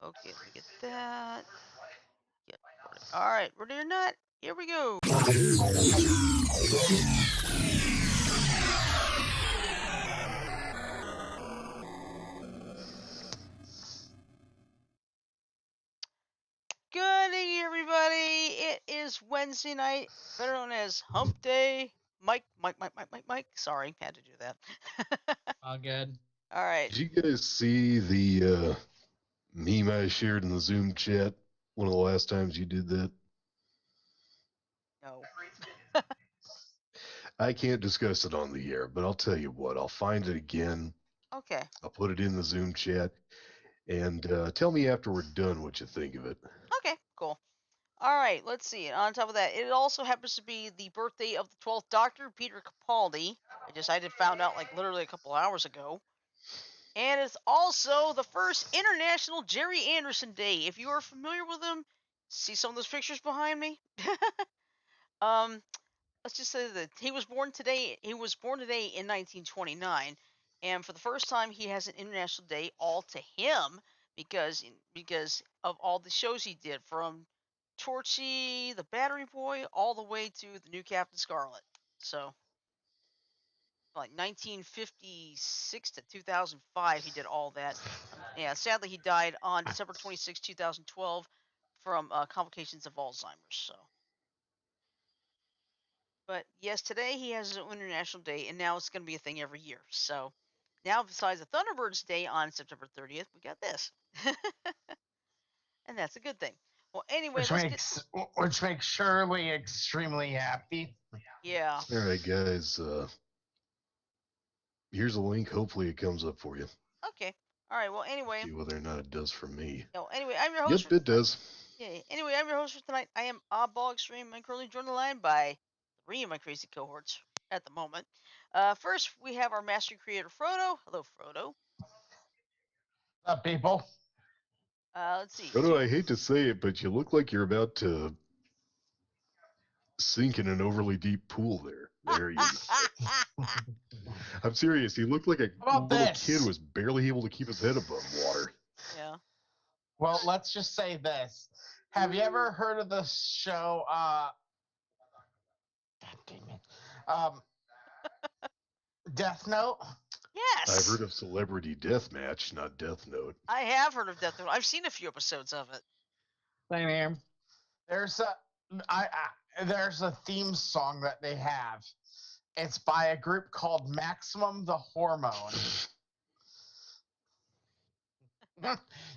Okay, let me get that. Get recording. All right, ready or not? Here we go. Good evening, everybody. It is Wednesday night, better known as Hump Day. Mike. Sorry, had to do that. All good. All right. Did you guys see the meme I shared in the Zoom chat one of the last times you did that? No. I can't discuss it on the air, but I'll tell you what, I'll find it again. Okay. I'll put it in the Zoom chat, and tell me after we're done what you think of it. Okay. Cool. All right. Let's see. On top of that, it also happens to be the birthday of the 12th Doctor, Peter Capaldi. I found out like literally a couple hours ago. And it's also the first International Jerry Anderson Day. If you are familiar with him, see some of those pictures behind me. Let's just say that he was born today. He was born today in 1929, and for the first time, he has an International Day all to him because of all the shows he did, from Torchy, the Battery Boy, all the way to the New Captain Scarlet. So, like 1956 to 2005, he did all that. Yeah, sadly, he died on December 26, 2012, from complications of Alzheimer's. So. But yes, today he has his own International Day, and now it's going to be a thing every year. So now, besides the Thunderbirds Day on September 30th, we got this. And that's a good thing. Well, anyway, which makes Shirley extremely happy. Yeah. All right, guys. Here's a link. Hopefully it comes up for you. Okay. All right. Well, anyway. See whether or not it does for me. No, anyway, I'm your host. Yep, it does. Yeah. Anyway, I'm your host for tonight. I am Oddball Extreme. I'm currently joined on the line by 3 of my crazy cohorts at the moment. First, we have our master creator, Frodo. Hello, Frodo. What's up, people? Let's see. Frodo, I hate to say it, but you look like you're about to sink in an overly deep pool there. There you go. I'm serious. He looked like a little kid was barely able to keep his head above water. Yeah. Well, let's just say this. Have you ever heard of the show, God damn it. Death Note? Yes. I've heard of Celebrity Deathmatch, not Death Note. I have heard of Death Note. I've seen a few episodes of it. Same here. There's a theme song that they have. It's by a group called Maximum the Hormone.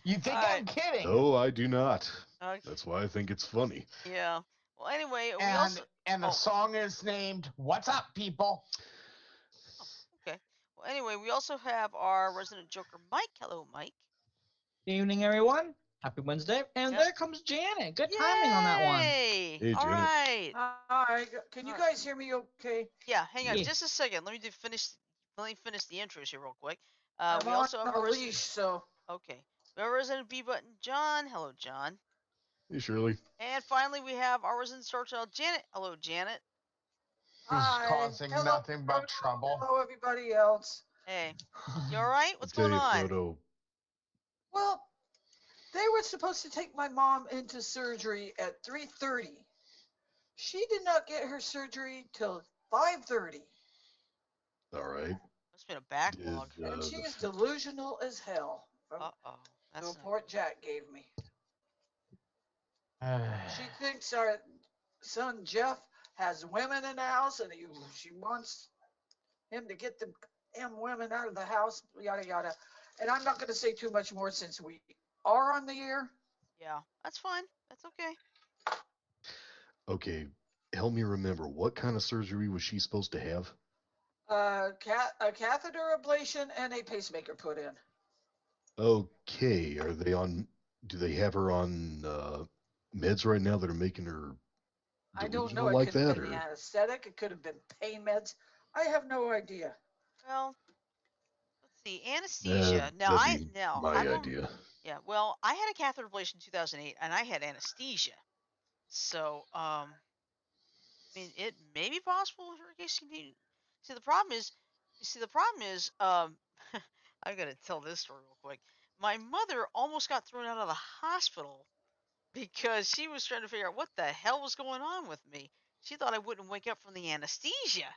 You think I'm kidding? No, I do not. Okay. That's why I think it's funny. Yeah. Well, anyway, the song is named "What's Up, People." Oh, okay. Well, anyway, we also have our resident Joker, Mike. Hello, Mike. Good evening, everyone. Happy Wednesday. And there comes Janet. Good timing on that one. Hey, Janet. All right. Hi. Can you guys hear me okay? Yeah, hang on Yeah. just a second. Let me finish the intros here real quick. I'm we also have on a leash, so... Okay. We have our resident B-Button, John. Hello, John. Hey, Shirley. And finally, we have our resident Star Child, Janet. Hello, Janet. Who's causing nothing but trouble. Hello, everybody else. Hey. You all right? What's I'll going tell you, on? Frodo, Well, they were supposed to take my mom into surgery at 3:30. She did not get her surgery till 5:30. all right. Must have been a backlog. And she is delusional as hell. Uh-oh. The report Jack gave me. She thinks our son Jeff has women in the house, and she wants him to get the damn women out of the house, yada yada. And I'm not going to say too much more since we are on the air. Yeah, that's fine. That's okay. Okay, help me remember. What kind of surgery was she supposed to have? A catheter ablation and a pacemaker put in. Okay, do they have her on meds right now that are making her I don't know. like It could have that, been the or? anesthetic. It could have been pain meds. I have no idea. Well, let's see. Anesthesia. My idea. Yeah, well, I had a catheter ablation in 2008, and I had anesthesia. So, I mean, it may be possible in her case. See, the problem is, I've got to tell this story real quick. my mother almost got thrown out of the hospital because she was trying to figure out what the hell was going on with me. She thought I wouldn't wake up from the anesthesia.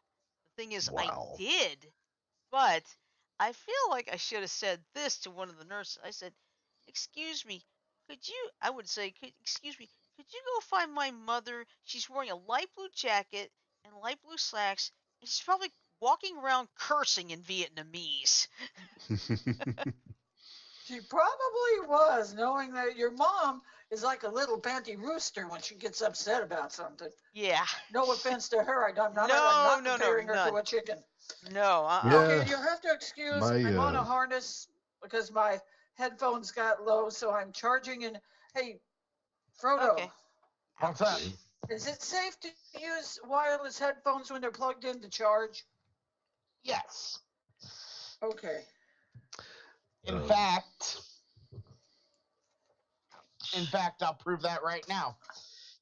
The thing is, I Wow. did, but I feel like I should have said this to one of the nurses. I said, "Excuse me, could you?" I would say, "Excuse me, could you go find my mother? She's wearing a light blue jacket and light blue slacks, and she's probably walking around cursing in Vietnamese." She probably was, knowing that your mom is like a little banty rooster when she gets upset about something. Yeah. No offense to her. I'm No, not no, no, comparing her to none. a chicken. No, Okay, Yeah, you'll have to excuse. my I'm on a harness because my headphones got low, so I'm charging. And hey, Frodo, Okay. What's up? okay. is it safe to use wireless headphones when they're plugged in to charge? Yes. Okay. In Um, fact, I'll prove that right now.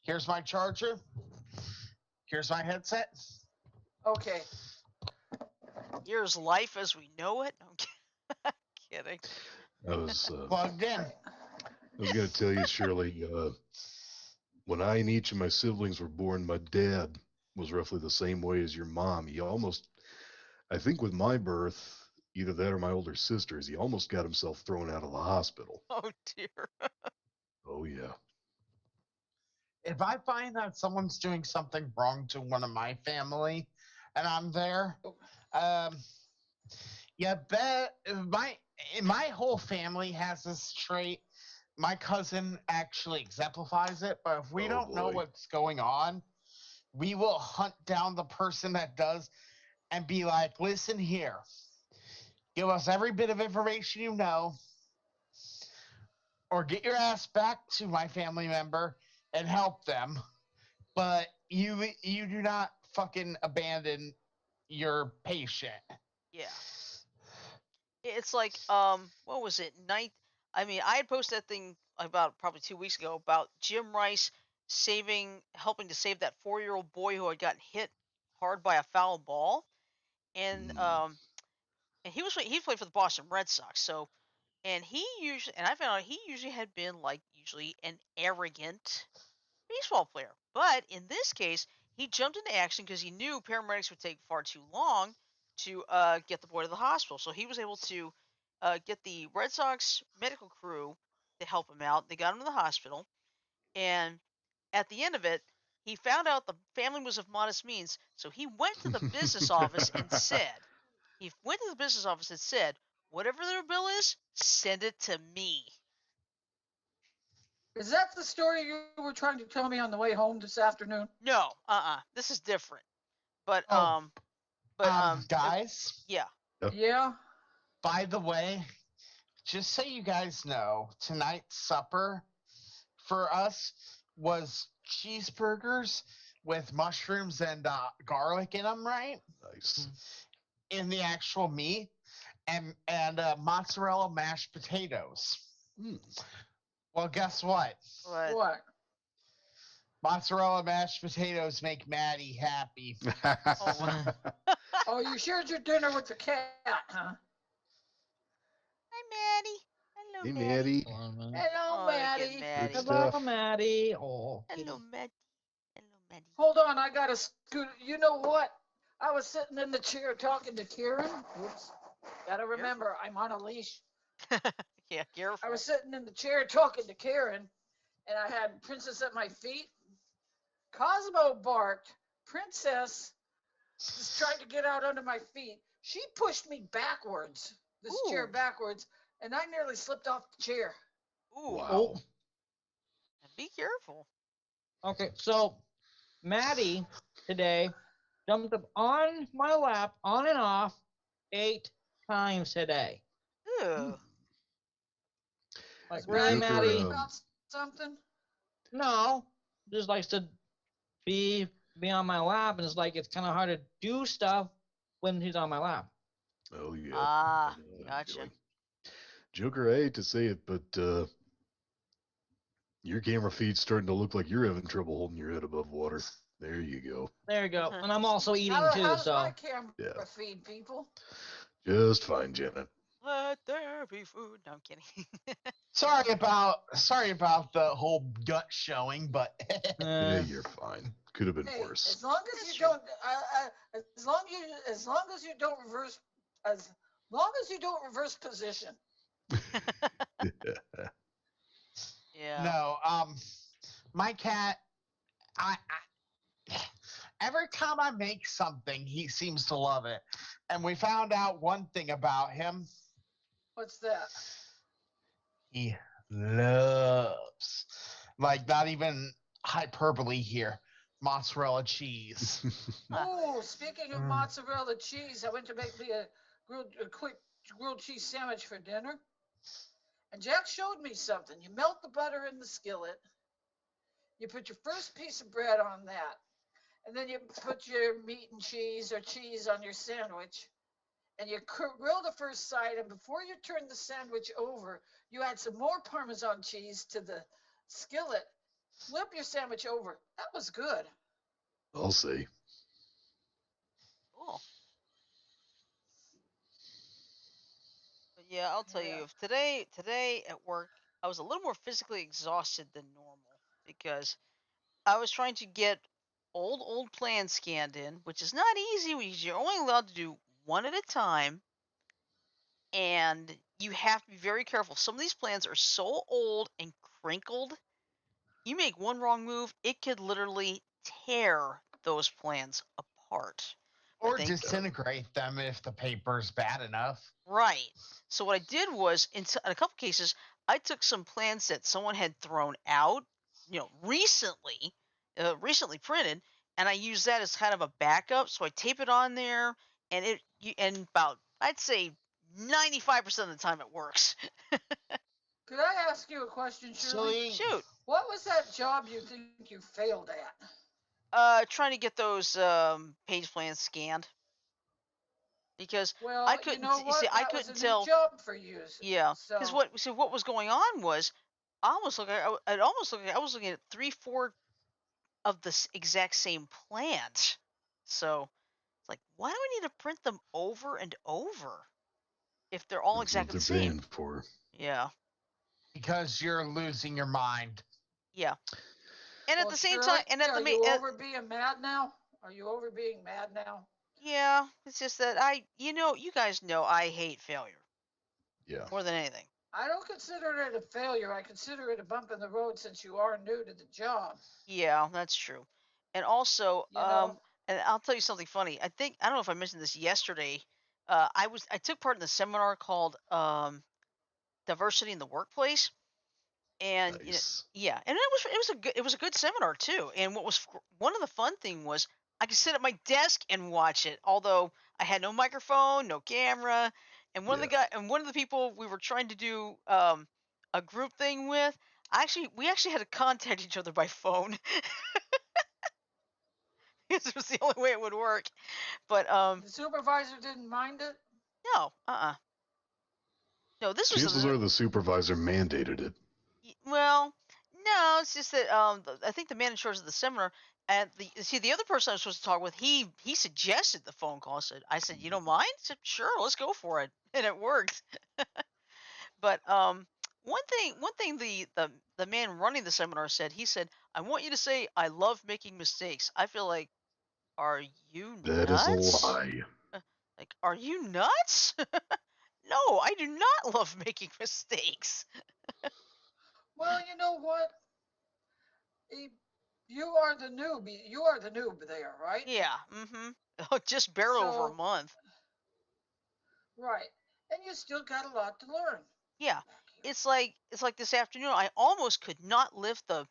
Here's my charger. Here's my headset. Okay. Here's life as we know it. I'm kidding. I was Plugged in. gonna tell you, Shirley. When I and each of my siblings were born, my dad was roughly the same way as your mom. He almost, I think, with my birth, either that or my older sister's, he almost got himself thrown out of the hospital. Oh dear. Oh yeah. If I find that someone's doing something wrong to one of my family and I'm there, um, yeah, bet my whole family has this trait. My cousin actually exemplifies it, but if we Oh don't know boy. what's going on, we will hunt down the person that does and be like, listen here, give us every bit of information you know, or get your ass back to my family member and help them. But you do not fucking abandon your patient. Yeah. It's like what was it? I mean, I had posted that thing about probably 2 weeks ago about Jim Rice helping to save that 4-year-old boy who had gotten hit hard by a foul ball. And Mm. and he played for the Boston Red Sox. So and I found out he usually had been like usually an arrogant baseball player. But in this case, he jumped into action because he knew paramedics would take far too long to get the boy to the hospital. So he was able to get the Red Sox medical crew to help him out. They got him to the hospital. And at the end of it, he found out the family was of modest means. So he went to the business office and said, whatever their bill is, send it to me. Is that the story you were trying to tell me on the way home this afternoon? No, this is different. But Oh, it- guys, yeah. Yeah. by the way, just so you guys know, tonight's supper for us was cheeseburgers with mushrooms and garlic in them, right? Nice. In the actual meat, and mozzarella mashed potatoes. Mm. Well, guess what? But What? Mozzarella mashed potatoes make Maddie happy. Oh, Oh, you shared your dinner with the cat, huh? hi, Maddie. Hello, Hey, Maddie. Maddie. Hello, Oh, again, Maddie. Maddie. Good Hello, stuff. Maddie. Oh, Hello, kitty. Maddie. Hello, Maddie. Hold on, I got to scoot. You know what? I was sitting in the chair talking to Kieran. Whoops. Gotta remember, I'm on a leash. Yeah, I careful. was sitting in the chair talking to Kieran, and I had Princess at my feet. Cosmo barked. Princess just tried to get out under my feet. She pushed me backwards, this chair Ooh. backwards, and I nearly slipped off the chair. Ooh. Wow. Be careful. Okay, so Maddie today jumped up on my lap, on and off, 8 times today. Ooh. Like, Is really, Maddie Joker, worried Maddie? about something? No, just likes to be on my lap, and it's like it's kind of hard to do stuff when he's on my lap. Oh yeah. Ah, I know that gotcha. feeling. Joker, I hate to say it, but your camera feed's starting to look like you're having trouble holding your head above water. There you go. There you go. And I'm also eating too, How's so my camera Yeah. feed, people? Just fine, Janet. Let there be food. No, I'm kidding. Sorry about the whole gut showing, but Yeah, you're fine. Could have been Hey, worse. as long as That's you true. don't, as long as you don't reverse, as long as you don't reverse position. Yeah. no, my cat, I every time I make something, he seems to love it. And we found out one thing about him. What's that? He loves, like, not even hyperbole here, mozzarella cheese. Huh. Oh, speaking of Mm. mozzarella cheese, I went to make me a quick grilled cheese sandwich for dinner, and Jack showed me something. You melt the butter in the skillet. You put your first piece of bread on that, and then you put your meat and cheese or cheese on your sandwich, and you grill the first side. And before you turn the sandwich over, you add some more Parmesan cheese to the skillet. Flip your sandwich over. That was good. I'll say. Cool. But yeah, I'll tell Yeah. you, if today at work, I was a little more physically exhausted than normal because I was trying to get old plans scanned in, which is not easy because you're only allowed to do one at a time, and you have to be very careful. Some of these plans are so old and crinkled. You make one wrong move, it could literally tear those plans apart. But Or thank disintegrate them if the paper's bad enough. Right. So what I did was, in a couple cases, I took some plans that someone had thrown out, recently printed, and I used that as kind of a backup. So I tape it on there, and and about, I'd say, 95% of the time it works. Could I ask you a question, Shirley? Actually, Shoot. What was that job you think you failed at? Trying to get those page plans scanned because I Well, you couldn't. know You see, what? I That was couldn't a new tell. job for you. Yeah, because So, what was going on was, I almost look. It almost looked like I was looking at 3, 4 of the exact same plant. So it's like, why do I need to print them over and over if they're all That's what exactly the they're same? paying for. Yeah, because you're losing your mind. yeah. And at well, the same time, Shirley, are you over being mad now? Are you over being mad now? yeah, it's just that you guys know I hate failure Yeah. more than anything. I don't consider it a failure. I consider it a bump in the road since you are new to the job. Yeah, that's true. And also, You know, and I'll tell you something funny. I don't know if I mentioned this yesterday. I took part in the seminar called diversity in the workplace, and Nice. yeah, and it was a good seminar too. And one of the fun thing was I could sit at my desk and watch it, although I had no microphone, no camera. And Yeah. one of the people we were trying to do a group thing with, we actually had to contact each other by phone. This was the only way it would work. But the supervisor didn't mind it. no, no, this was Chances are the supervisor mandated it. well, no, it's just that I think the man in charge of the seminar, and the other person I was supposed to talk with, he suggested the phone call. I said, you don't mind? He said, sure, let's go for it, and it worked. But one thing the man running the seminar said, he said, I want you to say I love making mistakes. I feel like, are you That is a nuts? lie. Like, are you nuts? No, I do not love making mistakes. Well, you know what? Eh, You are the noob. You are the noob there, right? Yeah, mm-hmm. Just barely over a So, month. right. And you still got a lot to learn. Yeah, Back here. it's like this afternoon. I almost could not lift the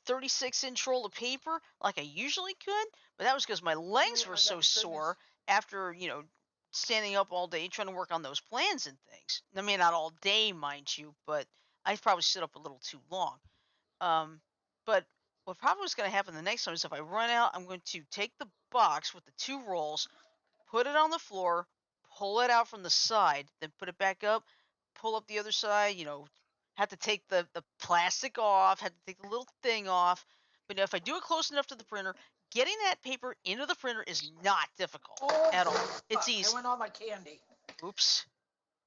36-inch roll of paper like I usually could, but that was because my legs Oh were my so goodness. sore after standing up all day trying to work on those plans and things. I mean, not all day, mind you, but I probably stood up a little too long. Um, but what probably is going to happen the next time is if I run out, I'm going to take the box with the 2 rolls, put it on the floor, pull it out from the side, then put it back up, pull up the other side, have to take the plastic off, have to take the little thing off. But if I do it close enough to the printer, getting that paper into the printer is not difficult Oh, at all. It's fuck. There easy. went all my candy. Oops.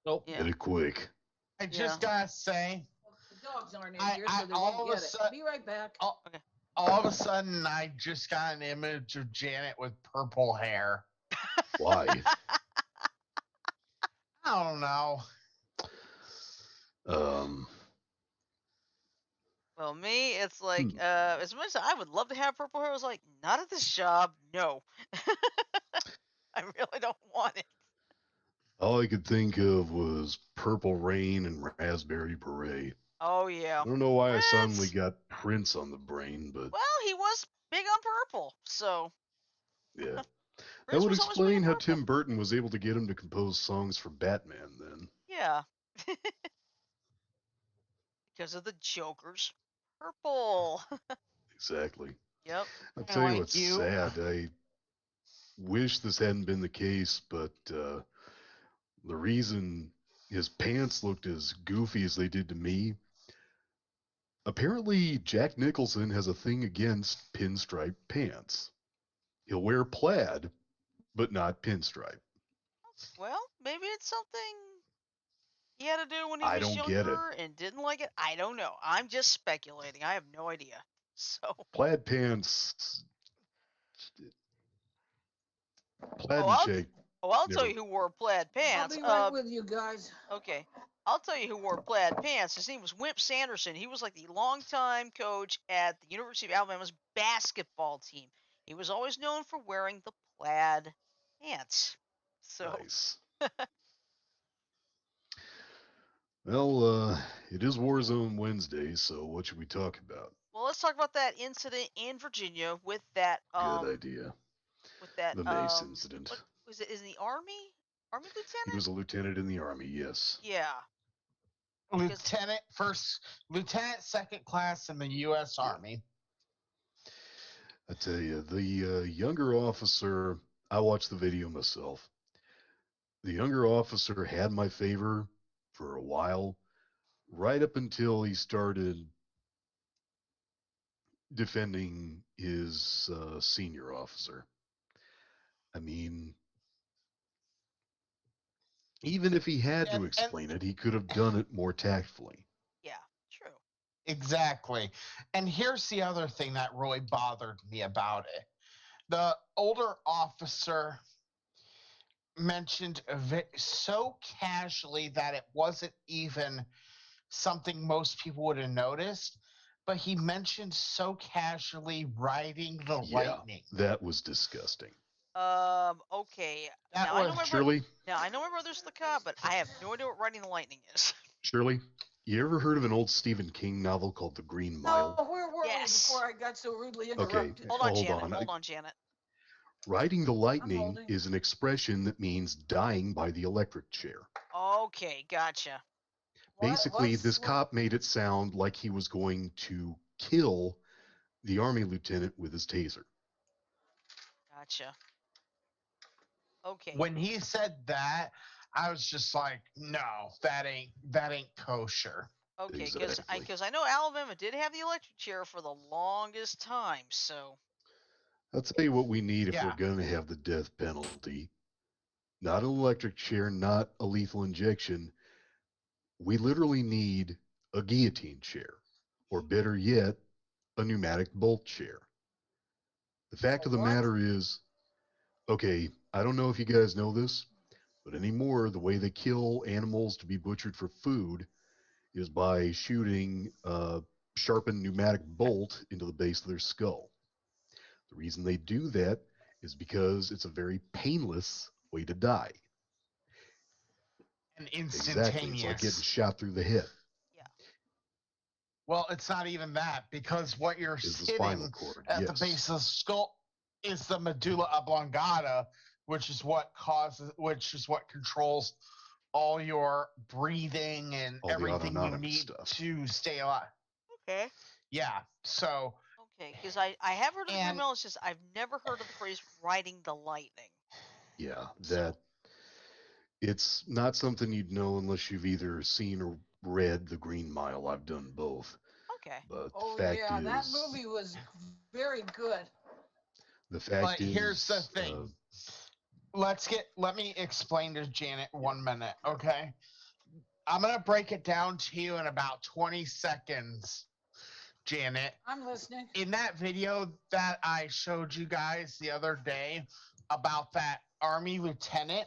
So Yeah. Get it quick. I just gotta say, The dogs aren't in I- here, I- so they all won't of a get it. sud- Be right back. all, Okay. all of a sudden, I just got an image of Janet with purple hair. Why? I don't know. Um, Well, me, it's like, Hmm. as much as I would love to have purple hair, I was like, not at this job. No. I really don't want it. all I could think of was Purple Rain and Raspberry Beret. Oh, yeah. I don't know why I suddenly Prince. got Prince on the brain, but Well, he was big on purple, so yeah. That Prince would was always big on explain how purple. Tim Burton was able to get him to compose songs for Batman then. Yeah. Because of the Joker's purple. Exactly. Yep. I'll I tell you like what's you. sad. I wish this hadn't been the case, but the reason his pants looked as goofy as they did to me, apparently Jack Nicholson has a thing against pinstripe pants. He'll wear plaid, but not pinstripe. Well, maybe it's something he had to do when he I was don't get it. younger and didn't like it. I don't know. I'm just speculating. I have no idea. So, Plaid pants, plaid oh, and I'll shake. I'll tell Never. you who wore plaid I'll pants. be right with you guys. Okay. I'll tell you who wore plaid pants. His name was Wimp Sanderson. He was like the longtime coach at the University of Alabama's basketball team. He was always known for wearing the plaid pants. So, Nice. Well, it is Warzone Wednesday, so what should we talk about? well, let's talk about that incident in Virginia with that Good idea. with that The Mace incident. what was it? Is the army He lieutenant? was a lieutenant in the army, yes. Yeah. Lieutenant second class in the U.S. Yeah. Army. I tell you, the younger officer, I watched the video myself. The younger officer had my favor for a while, right up until he started defending his senior officer. I mean, even if he had to And explain it, he could have done it more tactfully. Yeah. True. exactly. And here's the other thing that really bothered me about it. The older officer mentioned so casually that it wasn't even something most people would have noticed, but he mentioned so casually riding the Yeah, lightning. that was disgusting. Okay. That Now I know was my Shirley, now I know my brother's the cop, but I have no idea what riding the lightning is. Shirley, you ever heard of an old Stephen King novel called The Green No, Mile? where were Yes. we before I got so rudely Okay, interrupted? Hold on, hold Janet. on. Hold on, Janet. Riding the lightning holding. is an expression that means dying by the electric chair. Okay, gotcha. Basically, this cop made it sound like he was going to kill the army lieutenant with his taser. Gotcha. Okay. when he said that, I was just like, no, that ain't kosher. Okay, Exactly. because I know Alabama did have the electric chair for the longest time, so I'll tell you what we need if Yeah. we're going to have the death penalty. Not an electric chair, not a lethal injection. We literally need a guillotine chair, or better yet, a pneumatic bolt chair. The fact of the what? matter is, okay, I don't know if you guys know this, but anymore, the way they kill animals to be butchered for food is by shooting a sharpened pneumatic bolt into the base of their skull. The reason they do that is because it's a very painless way to die. And Exactly. It's like getting instantaneous. shot through the head. yeah. Well, it's not even that, because what you're Is the spinal hitting cord. at the Yes. base of the skull is the medulla oblongata, which is what controls all your breathing and All the everything you autonomic need stuff. to stay alive. Okay. Yeah. So Okay, because I have heard of the green And- mile, it's just I've never heard of the phrase riding the lightning. Yeah, So- that it's not something you'd know unless you've either seen or read The Green Mile. I've done both. Okay. But Oh the fact yeah, is, that movie was very good. the fact But is, here's the thing. Let me explain to Janet 1 minute, okay? I'm gonna break it down to you in about 20 seconds, Janet. I'm listening. In that video that I showed you guys the other day about that Army lieutenant,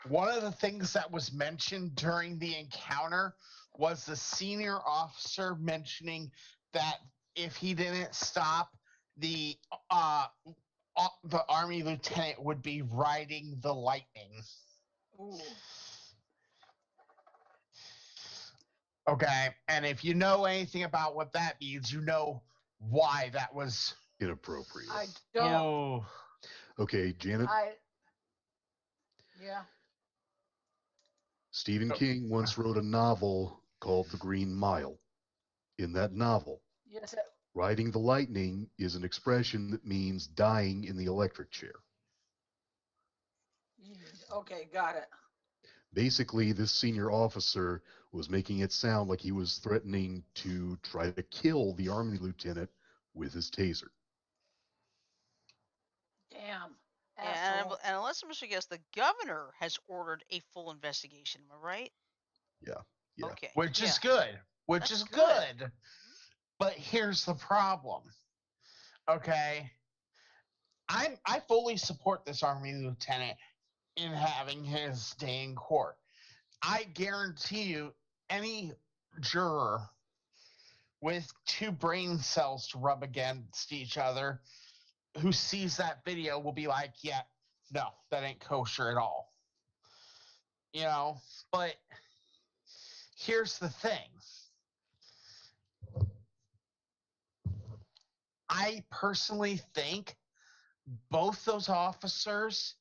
one of the things that was mentioned during the encounter was the senior officer mentioning that if he didn't stop, the the Army lieutenant would be riding the lightning. Ooh. Okay, and if you know anything about what that means, you know why that was. Inappropriate. I don't. Oh, Okay, Janet. Yeah. Stephen King once wrote a novel called The Green Mile. In that novel, Yes. riding the lightning is an expression that means dying in the electric chair. Okay, got it. Basically, this senior officer was making it sound like he was threatening to try to kill the Army lieutenant with his taser. Damn. And, Asshole. and unless I'm guess, the governor has ordered a full investigation. Am I right? Yeah. Yeah. Okay. which yeah. is good. Which That's is good. good. But here's the problem. Okay, I fully support this Army lieutenant in having his day in court. I guarantee you, any juror with two brain cells to rub against each other who sees that video will be like, yeah, no, that ain't kosher at all. You know, but here's the thing. I personally think both those officers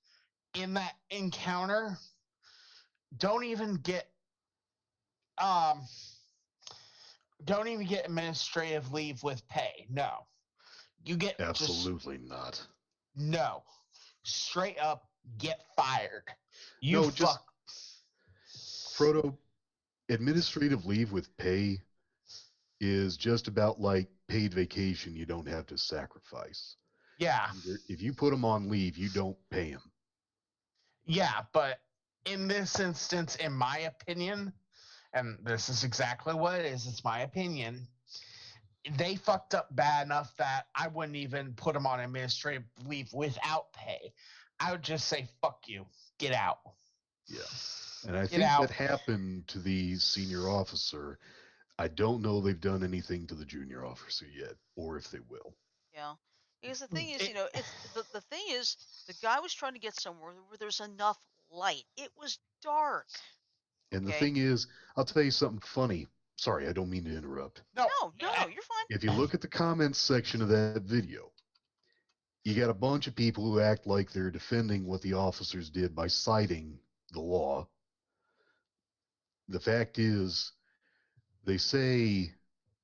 in that encounter don't even get um don't even get administrative leave with pay. No. You get Absolutely not. no. Straight up get fired. You No, just fuck. Frodo, administrative leave with pay is just about like paid vacation you don't have to sacrifice. Yeah. If you put them on leave, you don't pay them. Yeah, but in this instance, in my opinion, and this is exactly what it is, it's my opinion, they fucked up bad enough that I wouldn't even put them on administrative leave without pay. I would just say, fuck you, get out. Yeah. And I Get think out. that happened to the senior officer. I don't know they've done anything to the junior officer yet, or if they will. Yeah. Because the thing is, It- it's the thing is, the guy was trying to get somewhere where there's enough light. It was dark. And the Okay. thing is, I'll tell you something funny. Sorry, I don't mean to interrupt. No, No, you're fine. If you look at the comments section of that video, you got a bunch of people who act like they're defending what the officers did by citing the law. The fact is, they say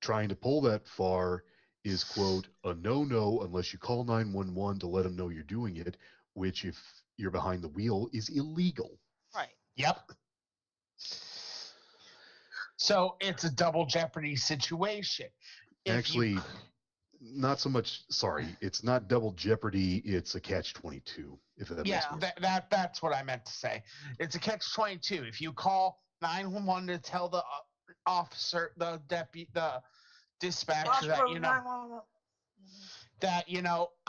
trying to pull that far is, quote, a no-no unless you call 911 to let them know you're doing it, which, if you're behind the wheel, is illegal. Right. Yep. So it's a double jeopardy situation. Actually, not so much. Sorry, it's not double jeopardy. It's a catch-22. If that yeah, makes more sense. that's what I meant to say. It's a catch-22. If you call 911 to tell the officer, the deputy, the dispatcher that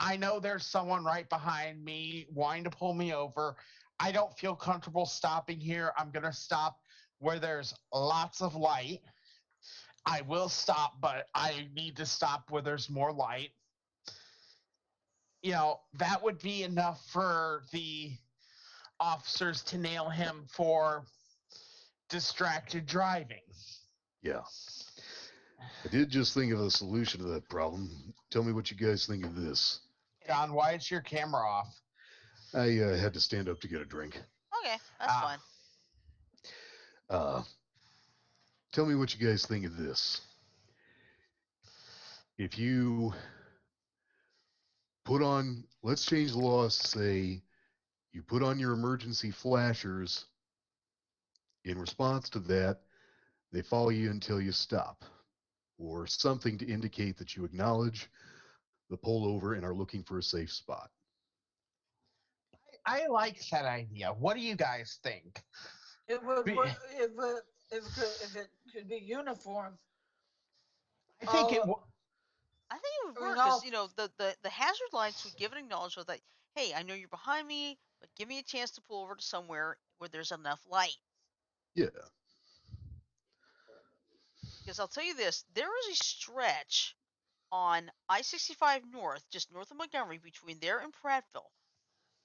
I know there's someone right behind me wanting to pull me over. I don't feel comfortable stopping here. I'm gonna stop where there's lots of light. I will stop, but I need to stop where there's more light. That would be enough for the officers to nail him for distracted driving. Yeah. I did just think of a solution to that problem. Tell me what you guys think of this. Don, why is your camera off? I had to stand up to get a drink. Okay, that's fine. Tell me what you guys think of this. If you put on, let's change the laws to say you put on your emergency flashers. In response to that, they follow you until you stop, or something to indicate that you acknowledge the pullover and are looking for a safe spot. I like that idea. What do you guys think? It would Be- work if it could be uniform. I think it. All I think it would I mean, work because all the hazard lights would give an acknowledgement that, hey, I know you're behind me, but give me a chance to pull over to somewhere where there's enough light. Yeah. Because I'll tell you this, there is a stretch on I-65 North, just north of Montgomery, between there and Prattville.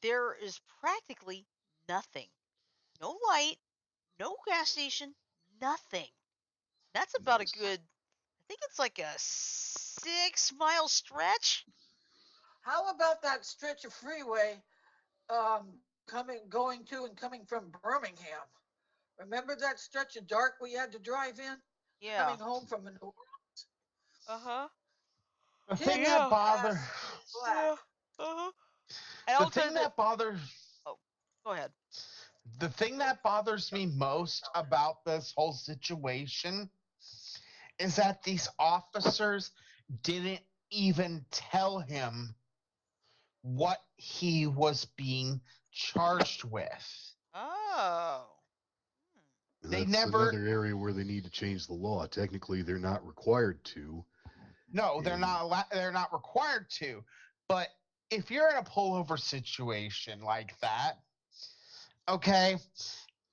There is practically nothing. No light, no gas station, nothing. That's about a Nice. good, I think it's like a 6 mile stretch. how about that stretch of freeway going to and coming from Birmingham? Remember that stretch of dark we had to drive in Yeah. coming home from an Uh huh. the thing pitch that Yeah. bother. black. Yeah. Uh huh. And The I'll tell you thing that. that bothers. Oh, go ahead. The thing that bothers me most about this whole situation is that these officers didn't even tell him what he was being charged with. Oh. Hmm. And They that's never. another area where they need to change the law. Technically, they're not required to. No, they're And not. They're not required to. But if you're in a pullover situation like that, okay,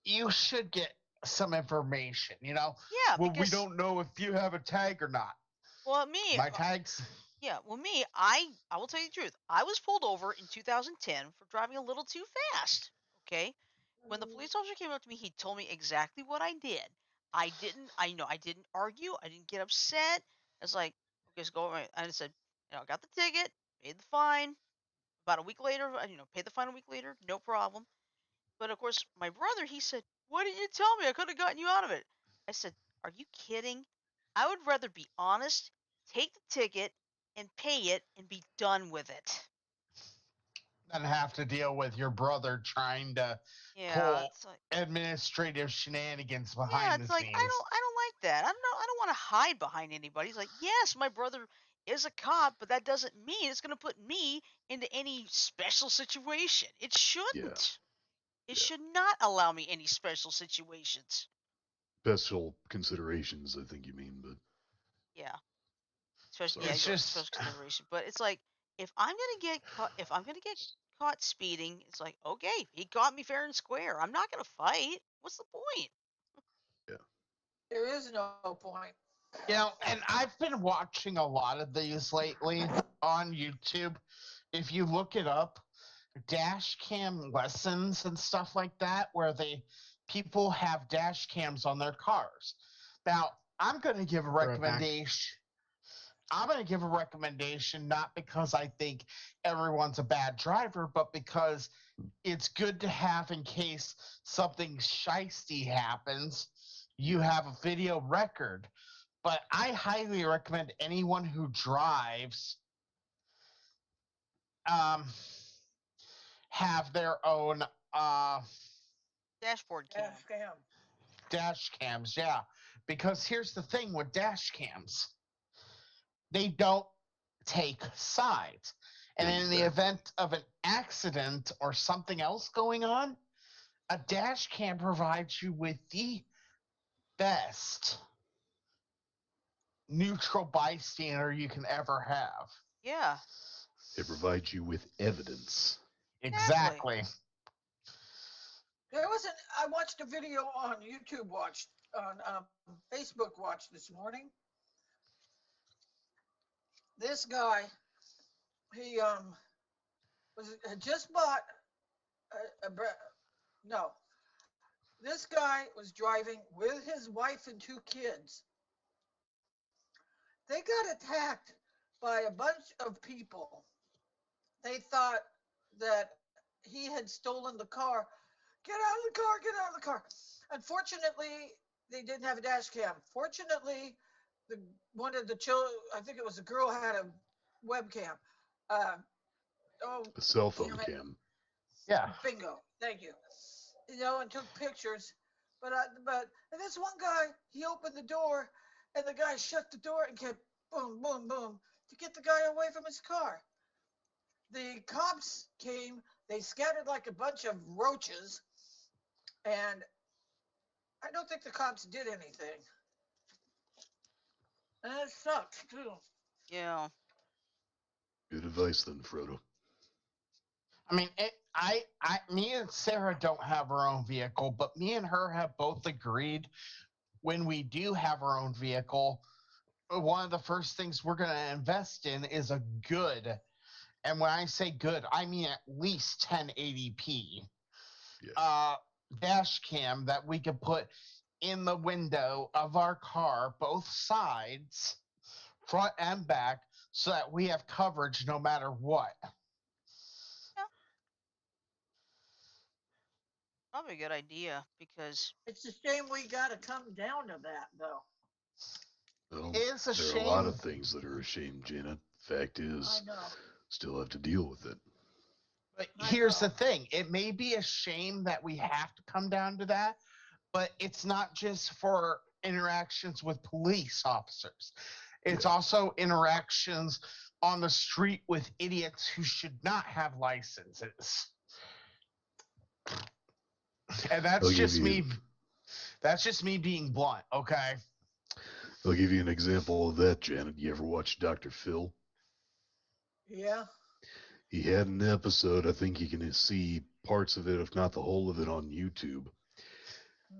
you should get some information. Yeah, Well, we because don't know if you have a tag or not. well, me, My tags. yeah, well, me, I will tell you the truth. I was pulled over in 2010 for driving a little too fast. Okay, when the police officer came up to me, he told me exactly what I did. I didn't argue. I didn't get upset. I was like, okay, so go. I said, I got the ticket, paid the fine. About a week later, paid the fine a week later, no problem. But of course, my brother, he said, "Why didn't you tell me? I could have gotten you out of it." I said, "Are you kidding? I would rather be honest, take the ticket, and pay it, and be done with it." Then have to deal with your brother trying to Yeah, pull it's like, administrative shenanigans yeah, behind the it's like I scenes. don't, I don't like that. I don't want to hide behind anybody. It's like, yes, my brother is a cop, but that doesn't mean it's going to put me into any special situation. It yeah, shouldn't. It yeah. should not allow me any special situations. Special considerations, I think you mean, but Yeah. Especially, yeah, sorry. It's you're right, just special consideration. But it's like if I'm gonna get caught speeding, it's like, okay, he caught me fair and square. I'm not gonna fight. What's the point? Yeah. There is no point. and I've been watching a lot of these lately on YouTube. If you look it up, dash cam lessons and stuff like that, where people have dash cams on their cars. Now, I'm going to give a recommendation. I'm going to give a recommendation not because I think everyone's a bad driver, but because it's good to have in case something shisty happens. You have a video record. But I highly recommend anyone who drives um, have their own Dashboard cam. Scam. dash cams. Yeah, because here's the thing with dash cams, they don't take sides. And in the Exactly. event of an accident or something else going on, a dash cam provides you with the best neutral bystander you can ever have. Yeah, It provides you with evidence. exactly. Exactly. There was an. I watched a video on YouTube Watch on Facebook Watch this morning. This guy, he had just bought a no. This guy was driving with his wife and two kids. They got attacked by a bunch of people. They thought that he had stolen the car. Get out of the car! Get out of the car! Unfortunately, they didn't have a dash cam. Fortunately, the one of the children, I think it was a girl, had a webcam. Uh, oh, A cell phone damn it! cam. Yeah. Bingo. Thank you. And took pictures. But and this one guy, he opened the door, and the guy shut the door and kept boom, boom, boom to get the guy away from his car. The cops came. They scattered like a bunch of roaches, and I don't think the cops did anything. And it sucks too. Yeah. Good advice then, Frodo. I mean, me and Sarah don't have our own vehicle, but me and her have both agreed when we do have our own vehicle, one of the first things we're going to invest in is a good, and when I say good, I mean at least 1080p Yeah. dash cam that we could put in the window of our car, both sides, front and back, so that we have coverage no matter what. Yeah. Probably a good idea because It's a shame we got to come down to that, though. Well, It's a there are a lot shame. of things that are a shame, Janet. Fact I is, know. still have to deal with it. But I here's the know. thing, it may be a shame that we have to come down to that, but it's not just for interactions with police officers. It's Yeah. also interactions on the street with idiots who should not have licenses. And I'll give you that's just me being blunt, okay? I'll give you an example of that, Janet. You ever watch Dr. Phil? Yeah. He had an episode, I think you can see parts of it, if not the whole of it, on YouTube.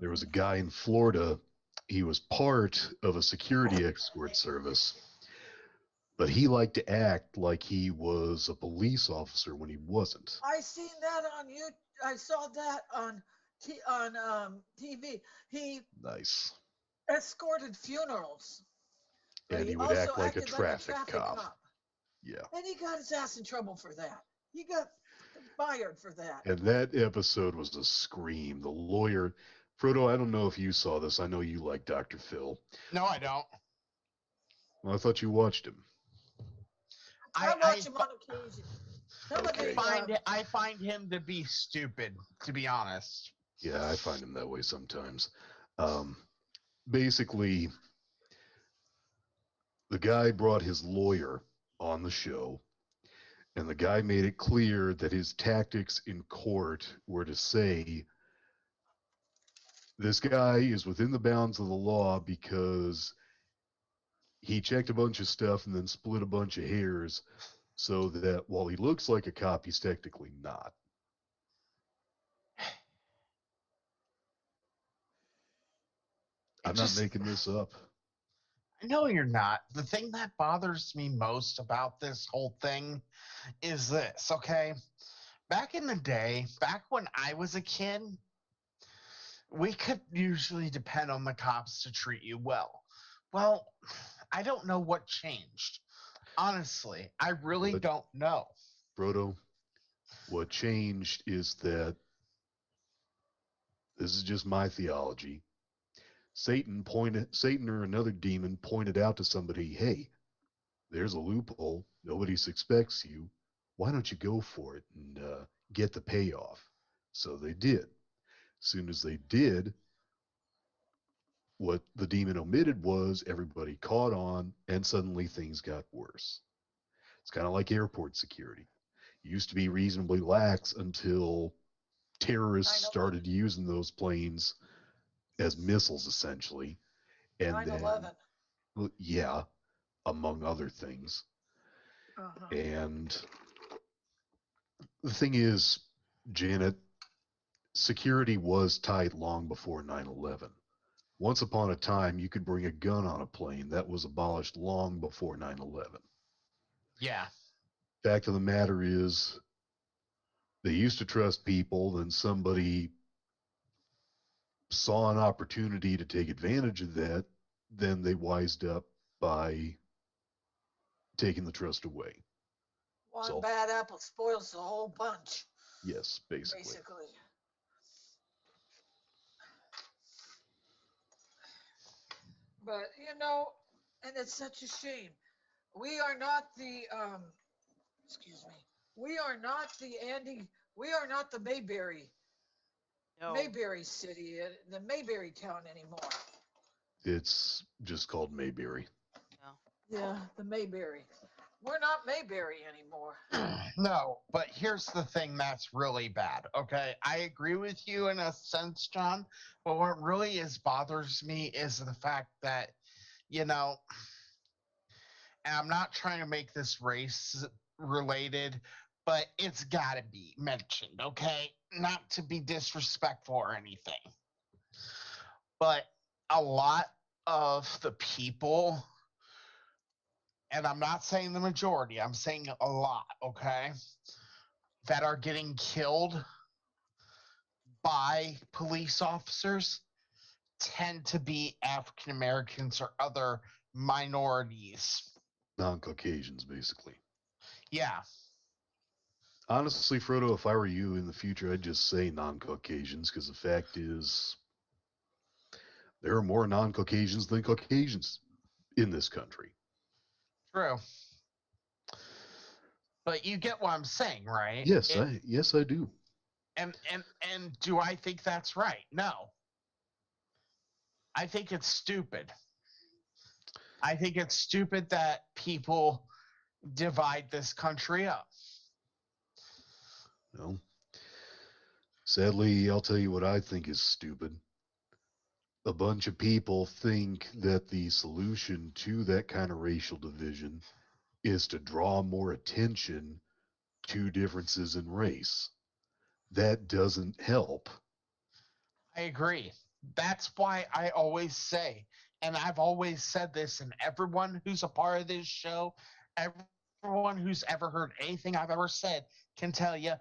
There was a guy in Florida. He was part of a security escort service, but he liked to act like he was a police officer when he wasn't. I seen that on you. I saw that on TV. He Nice. escorted funerals, but And he he would also act like a acted like a traffic traffic cop. cop. Yeah. And he got his ass in trouble for that. He got fired for that. And that episode was a scream. The lawyer, Frodo, I don't know if you saw this. I know you like Dr. Phil. No, I don't. Well, I thought you watched him. I watch him on occasion. Some of Okay. the I find him to be stupid, to be honest. Yeah, I find him that way sometimes. Um, basically, the guy brought his lawyer on the show, and the guy made it clear that his tactics in court were to say, this guy is within the bounds of the law because he checked a bunch of stuff and then split a bunch of hairs so that while he looks like a cop, he's technically not. It I'm not just, making this up. I know you're not. The thing that bothers me most about this whole thing is this, okay? Back in the day, back when I was a kid, we could usually depend on the cops to treat you well. Well, I don't know what changed. Honestly, I really What, don't know. Frodo, what changed is that this is just my theology. Satan or another demon pointed out to somebody, hey, there's a loophole. Nobody suspects you. Why don't you go for it and get the payoff? So they did. As soon as they did, what the demon omitted was everybody caught on, and suddenly things got worse. It's kind of like airport security. It used to be reasonably lax until terrorists 9/11. started using those planes as missiles, essentially. And 9/11. then, well, yeah, among other things. Uh-huh. And the thing is, Janet, security was tight long before 9/11. Once upon a time, you could bring a gun on a plane. That was abolished long before 9/11. Yeah. Fact of the matter is, they used to trust people, then somebody saw an opportunity to take advantage of that, then they wised up by taking the trust away. One So, bad apple spoils the whole bunch, yes, basically. basically. But and it's such a shame. We are not the excuse me. We are not the Andy. We are not the no. Mayberry city, the Mayberry town anymore. It's just called Mayberry. No. Yeah, the Mayberry. We're not Mayberry anymore. No, but here's the thing that's really bad. Okay, I agree with you in a sense, John. But what really is bothers me is the fact that you know, and I'm not trying to make this race related, but it's got to be mentioned. Okay, not to be disrespectful or anything, but a lot of the people, and I'm not saying the majority, I'm saying a lot. Okay, that are getting killed by police officers tend to be African Americans or other minorities. Non-Caucasians, basically. Yeah, Honestly, Frodo, if I were you in the future, I'd just say non-Caucasians, because the fact is, there are more non-Caucasians than Caucasians in this country. true. But you get what I'm saying, right? Yes, I do. And do I think that's right? No. I think it's stupid. I think it's stupid that people divide this country up. No. Sadly, I'll tell you what I think is stupid. A bunch of people think that the solution to that kind of racial division is to draw more attention to differences in race. That doesn't help. I agree. That's why I always say, and I've always said this, and everyone who's a part of this show, everyone who's ever heard anything I've ever said can tell you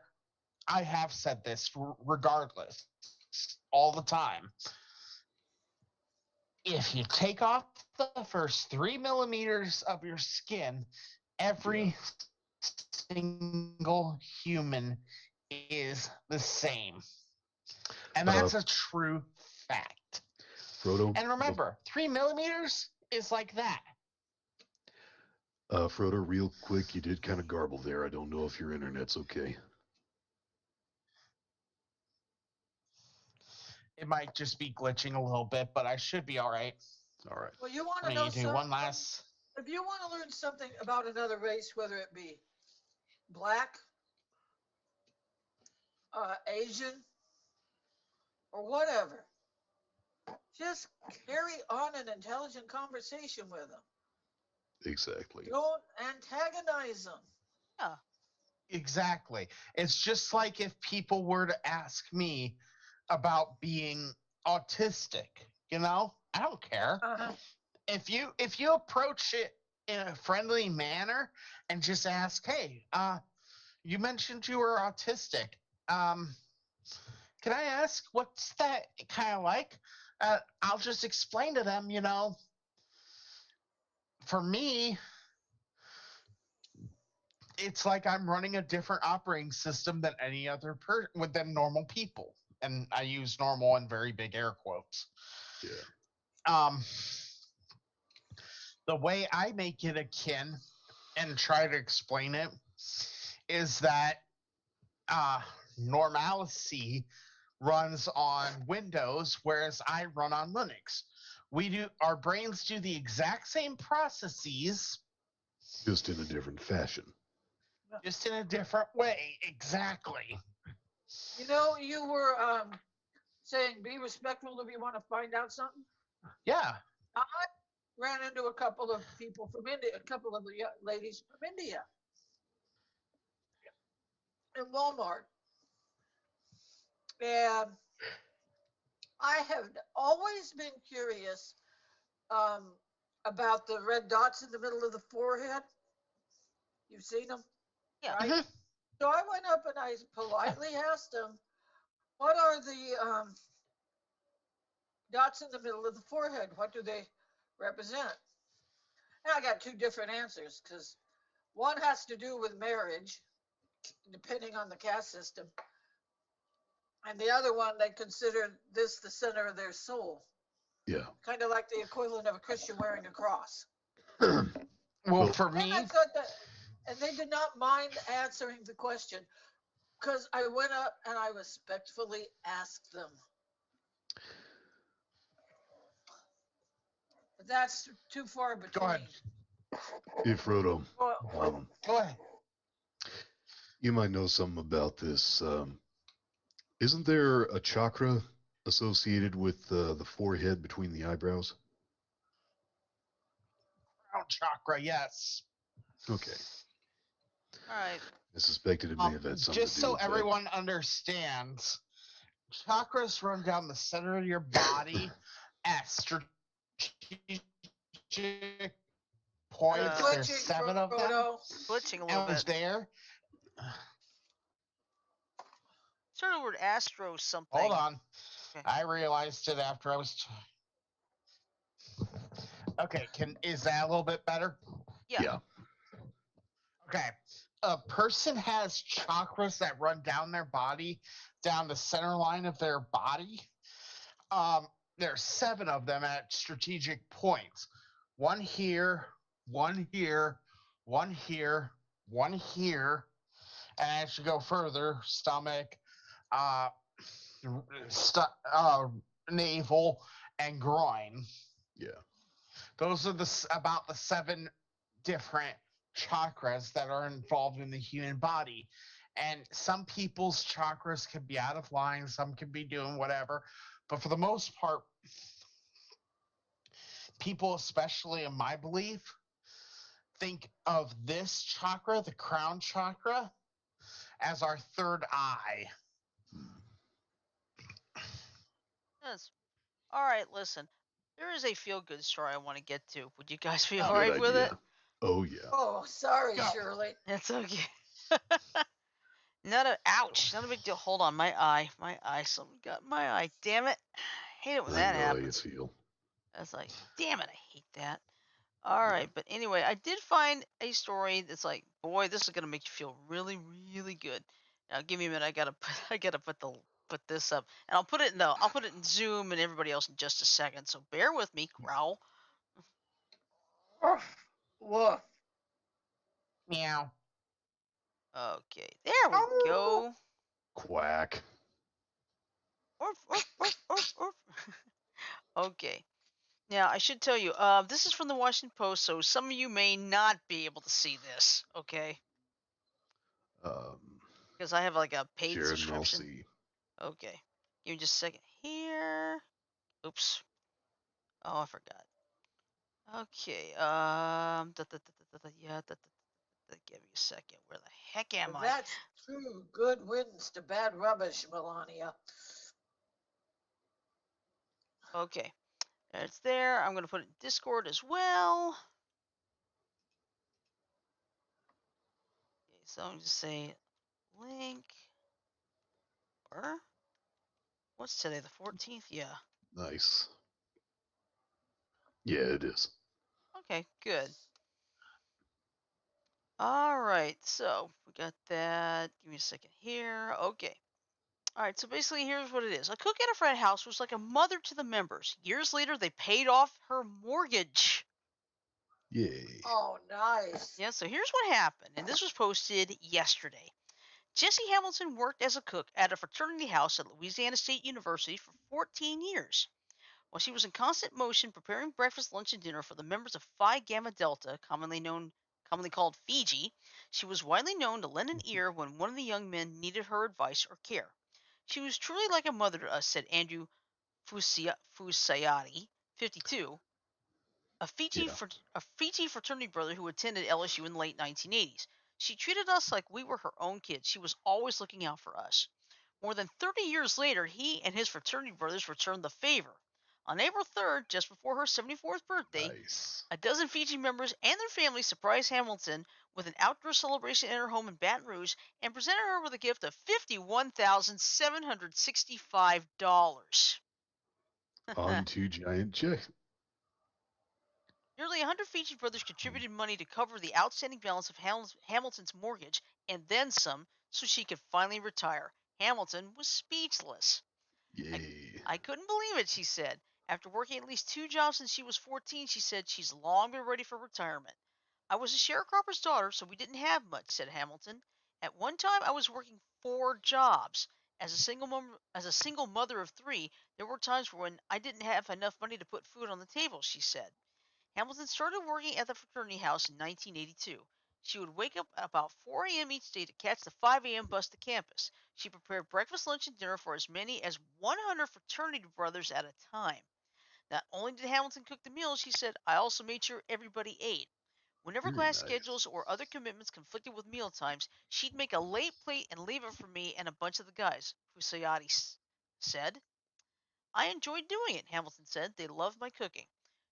I have said this regardless all the time. If you take off the first 3 millimeters of your skin, every Yeah. single human is the same. And that's a Uh, true fact. And Frodo, remember, 3 millimeters is like that. Frodo, real quick, you did kind of garble there. I don't know if your internet's okay. It might just be glitching a little bit, but I should be all right. All right. Well, you want Let to know me do one something? last. If you want to learn something about another race, whether it be black, Asian, or whatever, just carry on an intelligent conversation with them. Exactly. Don't antagonize them. Yeah. Exactly. It's just like if people were to ask me about being autistic, I don't care. Uh-huh. If you approach it in a friendly manner and just ask, "Hey, you mentioned you were autistic. Um, can I ask what's that kind of like?" I'll just explain to them, for me, it's like I'm running a different operating system than any other than normal people, and I use normal in very big air quotes. Yeah. Um, the way I make it akin and try to explain it is that uh, normalcy runs on Windows, whereas I run on Linux. Our brains do the exact same processes, Just in a different fashion. just in a different way. Exactly. You were saying be respectful if you want to find out something. Yeah. I ran into a couple of people from India, a couple of ladies from India in Walmart. And I have always been curious um, about the red dots in the middle of the forehead. You've seen them, Yeah. right? Mhm. So I went up and I politely asked them, what are the dots in the middle of the forehead? What do they represent? And I got two different answers because one has to do with marriage, depending on the caste system. And the other one, they consider this the center of their soul, Yeah. kind of like the equivalent of a Christian wearing a cross. Well, Well, for Then I me, thought that, and they did not mind answering the question because I went up and I respectfully asked them. But that's too far go ahead. between. Hey, Frodo. Well, Go ahead. You might know something about this. Isn't there a chakra associated with the forehead between the eyebrows? Crown chakra, yes. Okay. All right. I suspected it may have had something to Just do so with that. everyone understands, chakras run down the center of your body at strategic you're points. There's glitching, 7 of them, Frodo. Glitching a and little it was bit. there. Sort of word astro something. Hold on. Okay. I realized it after I was. Okay, is that a little bit better? Yeah. Okay. A person has chakras that run down their body, down the center line of their body. There's 7 of them at strategic points. One here, one here, one here, one here, and as you go further, stomach, uh, navel, and groin. Yeah. Those are about the 7 different chakras that are involved in the human body. And some people's chakras can be out of line, some can be doing whatever. But for the most part, people, especially in my belief, think of this chakra, the crown chakra, as our third eye. Yes. All right. Listen, there is a feel-good story I want to get to. Would you guys be Oh, all Good right with it? idea. Oh, yeah. Oh, sorry, Go. Shirley. That's okay. Ouch, not a big deal. Hold on, my eye. Something got my eye. Damn it. Hate it when I that know how you happens. feel. That's like, damn it, I hate that. All right, but anyway, I did find a story that's like, boy, this is gonna make you feel really, really good. Now, give me a minute. I gotta put this up, and I'll put it in Zoom and everybody else in just a second. So bear with me, growl. Woof, woof. Meow. Okay, there we go. Quack. Orf, orf, orf, orf, orf. Okay. Now, I should tell you, this is from the Washington Post, so some of you may not be able to see this, okay? Um, Because I have like a paid Jared and I'll subscription. see. Okay. Give me just a second here. Oops. Oh, I forgot. Okay. Yeah. Give me a second. Where the heck am I? That's true. Good riddance to bad rubbish, Melania. Okay. It's there. I'm gonna put it in Discord as well. Okay, so I'm just say link or what's today? The 14th? Yeah. Nice. Yeah, it is. Okay, good. All right, so we got that. Give me a second here. Okay. All right, so basically, here's what it is. A cook at a frat house was like a mother to the members. Years later, they paid off her mortgage. Yay. Oh, nice. Yeah, so here's what happened, and this was posted yesterday. Jesse Hamilton worked as a cook at a fraternity house at Louisiana State University for 14 years. While she was in constant motion preparing breakfast, lunch, and dinner for the members of Phi Gamma Delta, commonly called Fiji, she was widely known to lend an ear when one of the young men needed her advice or care. She was truly like a mother to us, said Andrew Fusayati, 52, Yeah. a Fiji fraternity brother who attended LSU in the late 1980s. She treated us like we were her own kids. She was always looking out for us. More than 30 years later, he and his fraternity brothers returned the favor. On April 3rd, just before her 74th birthday, Nice. a dozen Fiji members and their families surprised Hamilton with an outdoor celebration in her home in Baton Rouge and presented her with a gift of $51,765. On to giant check. Nearly 100 Fiji brothers contributed money to cover the outstanding balance of Hamilton's mortgage and then some so she could finally retire. Hamilton was speechless. I, Yay. I couldn't believe it, she said. After working at least 2 jobs since she was 14, she said she's long been ready for retirement. I was a sharecropper's daughter, so we didn't have much, said Hamilton. At one time, I was working 4 jobs. As a single mother of 3, there were times when I didn't have enough money to put food on the table, she said. Hamilton started working at the fraternity house in 1982. She would wake up at about 4 a.m. each day to catch the 5 a.m. bus to campus. She prepared breakfast, lunch, and dinner for as many as 100 fraternity brothers at a time. Not only did Hamilton cook the meals, she said, I also made sure everybody ate. Whenever Very class nice. schedules or other commitments conflicted with meal times, she'd make a late plate and leave it for me and a bunch of the guys, Fusayati said. I enjoyed doing it, Hamilton said. They loved my cooking.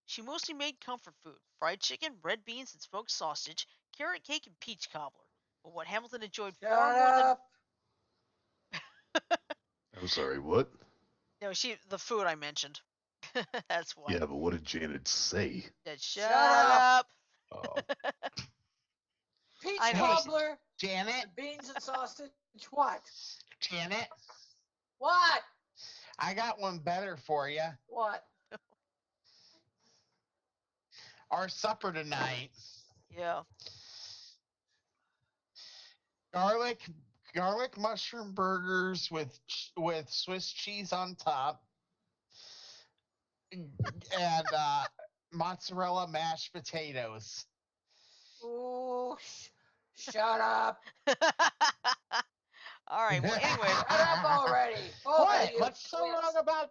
She mostly made comfort food fried chicken, red beans, and smoked sausage, carrot cake, and peach cobbler. But what Hamilton enjoyed Shut far more than. up. I'm sorry, what? No, the food I mentioned. That's why. Yeah, but what did Janet say? Said, shut Shut up. up. Oh, Peach I know Hey, she. cobbler Janet, and beans and sausage. What? Janet, What? I got one better for you. What? Our supper tonight: Yeah. garlic garlic mushroom burgers with Swiss cheese on top, and mozzarella mashed potatoes. Ooh, shut up. All right. Well, anyway. Shut up already. Both of What? you. What's so Quit. wrong about?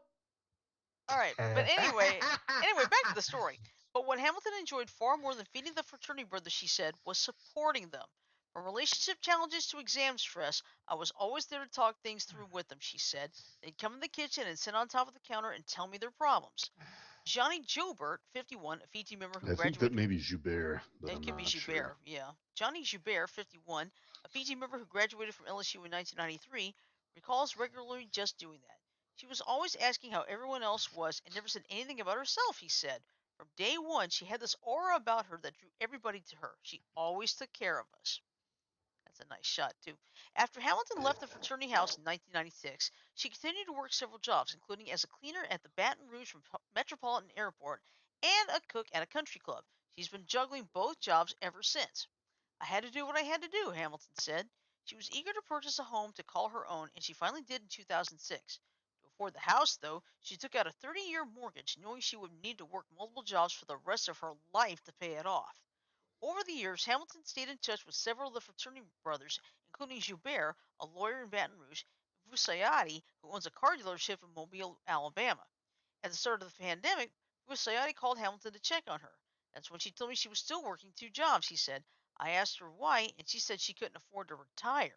All right. But anyway, back to the story. But what Hamilton enjoyed far more than feeding the fraternity brothers, she said, was supporting them. From relationship challenges to exam stress, I was always there to talk things through with them, she said. They'd come in the kitchen and sit on top of the counter and tell me their problems. Johnny Joubert, 51, a Fiji member who I think that graduated. may be Joubert, but It I'm could be not sure. Joubert, yeah. Johnny Joubert, 51, a Fiji member who graduated from LSU in 1993, recalls regularly just doing that. She was always asking how everyone else was and never said anything about herself, he said. From day one, she had this aura about her that drew everybody to her. She always took care of us. That's a nice shot, too. After Hamilton left the fraternity house in 1996, she continued to work several jobs, including as a cleaner at the Baton Rouge Metropolitan Airport and a cook at a country club. She's been juggling both jobs ever since. I had to do what I had to do, Hamilton said. She was eager to purchase a home to call her own, and she finally did in 2006. To afford the house, though, she took out a 30-year mortgage, knowing she would need to work multiple jobs for the rest of her life to pay it off. Over the years, Hamilton stayed in touch with several of the fraternity brothers, including Joubert, a lawyer in Baton Rouge, and Vusayati, who owns a car dealership in Mobile, Alabama. At the start of the pandemic, Vusayati called Hamilton to check on her. That's when she told me she was still working two jobs, he said. I asked her why, and she said she couldn't afford to retire.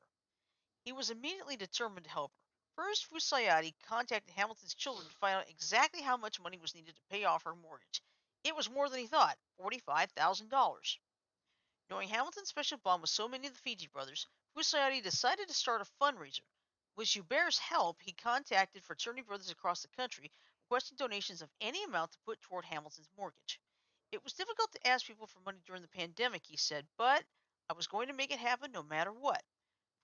He was immediately determined to help her. First, Vusayati contacted Hamilton's children to find out exactly how much money was needed to pay off her mortgage. It was more than he thought, $45,000. Knowing Hamilton's special bond with so many of the Fiji brothers, Fusayati decided to start a fundraiser. With Joubert's help, he contacted fraternity brothers across the country, requesting donations of any amount to put toward Hamilton's mortgage. It was difficult to ask people for money during the pandemic, he said, but I was going to make it happen no matter what.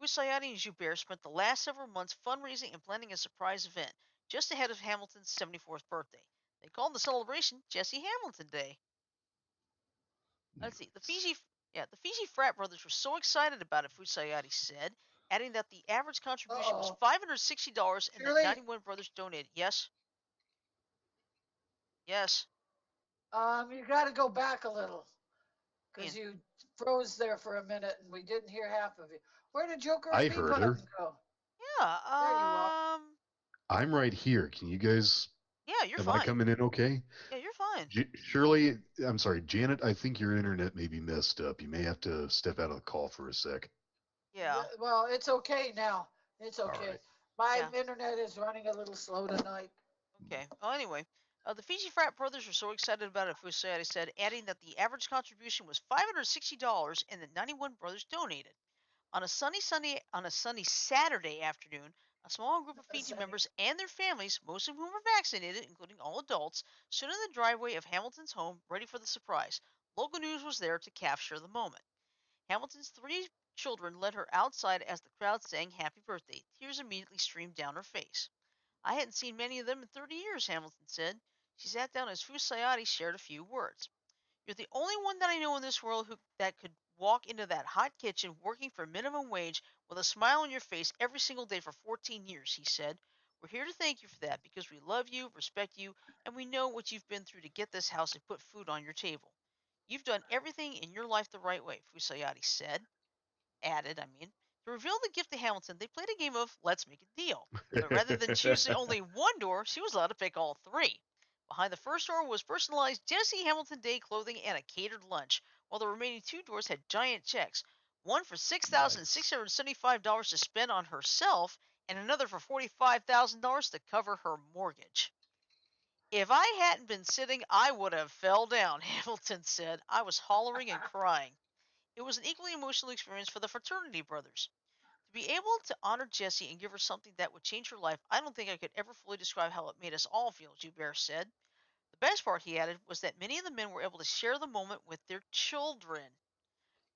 Fusayati and Joubert spent the last several months fundraising and planning a surprise event just ahead of Hamilton's 74th birthday. They called the celebration Jesse Hamilton Day. Let's see. The Fiji frat brothers were so excited about it, Fusayati said, adding that the average contribution was Uh-oh. $560 and that Shirley, 91 brothers donated. Yes, yes. you got to go back a little because Ian. you froze there for a minute and we didn't hear half of you. Where did Joker I and B heard button her. go? Yeah. There you are. I'm right here. Can you guys? Yeah. You're Am I fine. coming in okay? Yeah, you're fine. Shirley, I'm sorry, Janet. I think your internet may be messed up. You may have to step out of the call for a sec. Yeah. Well, it's okay now. It's All okay. right. My Yeah. internet is running a little slow tonight. Okay. Well, anyway, the Fiji frat brothers were so excited about it, Fusayati said, adding that the average contribution was $560 and that 91 brothers donated. On a sunny Saturday afternoon, a small group of Fiji Sunny. members and their families, most of whom were vaccinated, including all adults, stood in the driveway of Hamilton's home, ready for the surprise. Local news was there to capture the moment. Hamilton's three children led her outside as the crowd sang happy birthday. Tears immediately streamed down her face. I hadn't seen many of them in 30 years, Hamilton said. She sat down as Fusayati shared a few words. You're the only one that I know in this world that could walk into that hot kitchen working for minimum wage with a smile on your face every single day for 14 years, he said. We're here to thank you for that because we love you, respect you, and we know what you've been through to get this house and put food on your table. You've done everything in your life the right way, Fusayati added. To reveal the gift to Hamilton, they played a game of Let's Make a Deal. But rather than choosing only one door, she was allowed to pick all three. Behind the first door was personalized Jesse Hamilton Day clothing and a catered lunch, while the remaining two doors had giant checks. One for $6,675 to spend on herself, and another for $45,000 to cover her mortgage. If I hadn't been sitting, I would have fell down, Hamilton said. I was hollering and crying. It was an equally emotional experience for the fraternity brothers. To be able to honor Jessie and give her something that would change her life, I don't think I could ever fully describe how it made us all feel, Joubert said. The best part, he added, was that many of the men were able to share the moment with their children.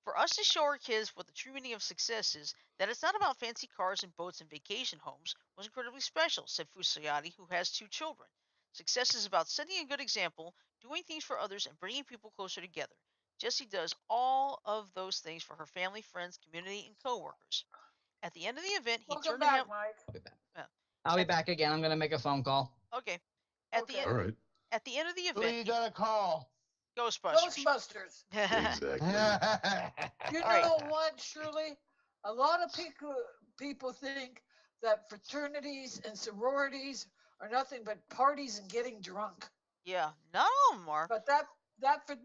For us to show our kids what the true meaning of success is, that it's not about fancy cars and boats and vacation homes, was incredibly special, said Fusayati, who has two children. Success is about setting a good example, doing things for others, and bringing people closer together. Jessie does all of those things for her family, friends, community, and coworkers. At the end of the event, he Welcome turned to back, him. Mike. I'll be back. Uh, I'll be at, back again. I'm gonna make a phone call. okay. At the Okay. All right. at the end of the Who event, you he, gonna call? Ghostbusters. Ghostbusters. Exactly. You All right. know what, Shirley? A lot of people think that fraternities and sororities are nothing but parties and getting drunk. Yeah, not all of them are. But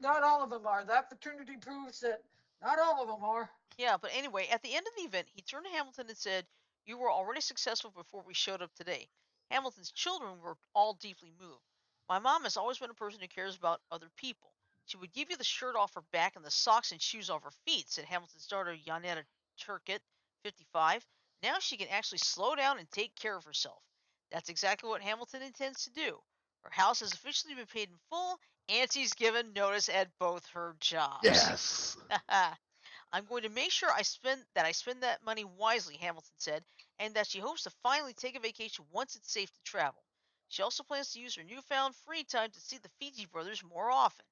not all of them are. That fraternity proves that not all of them are. Yeah, but anyway, at the end of the event, he turned to Hamilton and said, "You were already successful before we showed up today." Hamilton's children were all deeply moved. My mom has always been a person who cares about other people. She would give you the shirt off her back and the socks and shoes off her feet, said Hamilton's daughter, Yanetta Turkett, 55. Now she can actually slow down and take care of herself. That's exactly what Hamilton intends to do. Her house has officially been paid in full, and she's given notice at both her jobs. Yes. I'm going to make sure I spend that money wisely, Hamilton said, and that she hopes to finally take a vacation once it's safe to travel. She also plans to use her newfound free time to see the Fiji brothers more often.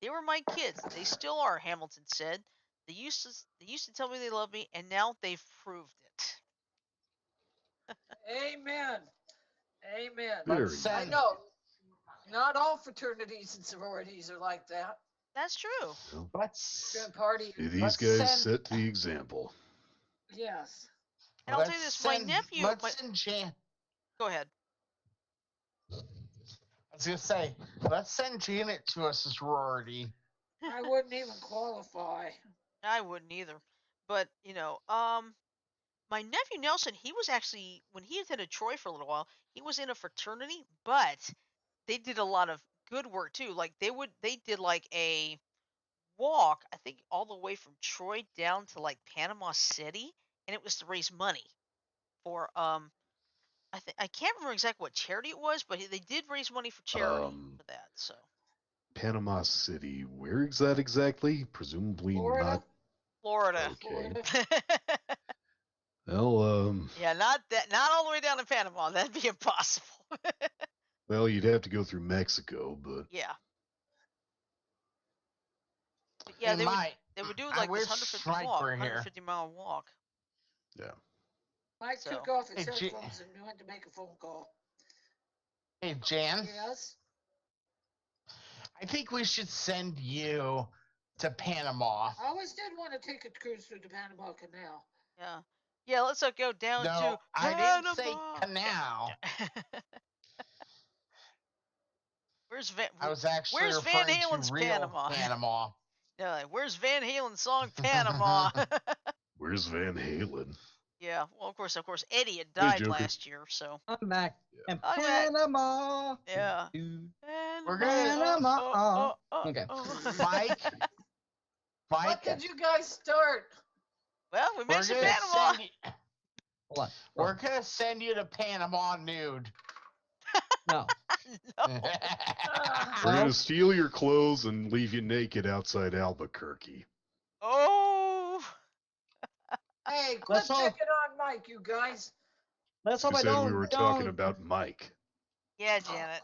They were my kids. They still are, Hamilton said. They used to tell me they loved me, and now they've proved it. Amen. Amen. Very Let's I send. know not all fraternities and sororities are like that. That's true. well, Let's Good party. these Let's guys send- set the example. Yes. And I'll tell you let's this: my send. nephew. Let's send Jan. Go ahead. I was gonna say, let's send Janet to a sorority. I wouldn't even qualify. I wouldn't either, but my nephew Nelson, he was actually when he attended Troy for a little while, he was in a fraternity, but they did a lot of good work too. Like they did like a walk, I think all the way from Troy down to like Panama City, and it was to raise money for I can't remember exactly what charity it was, but they did raise money for charity for that. So Panama City. Where is that exactly? Presumably Florida. not. Florida. Okay. Florida. Well, Yeah, not all the way down to Panama. That'd be impossible. well, you'd have to go through Mexico, but Yeah. But yeah, Hey, Mike, they would do I like this wish 150 Mike walk, were here. 150-mile walk. yeah. Mike So- took off his Hey, G- headphones and went to make a phone call. Hey, Jan. Yes. I think we should send you to Panama. I always did want to take a cruise through the Panama Canal. Yeah. Yeah, let's go down No, to I Panama. didn't say canal. Where's Van? I was actually Where's Van referring Halen's to real Panama? Panama. Yeah, like, where's Van Halen's song Panama? Where's Van Halen? Yeah. Well, of course, Eddie had Hey, died Joker. last year, so I'm back Yeah. in I'm back. Panama. yeah. We're gonna- Panama. Okay. Mike, What Mike, did you guys start? Well, we we're mentioned gonna Panama. send you, Hold on. we're gonna send you to Panama nude. No. No. We're Well- gonna steal your clothes and leave you naked outside Albuquerque. Oh. Hey, quit Let's all- picking on Mike, you guys. Let's Who hope I said don't. we were talking about Mike? Yeah, Janet.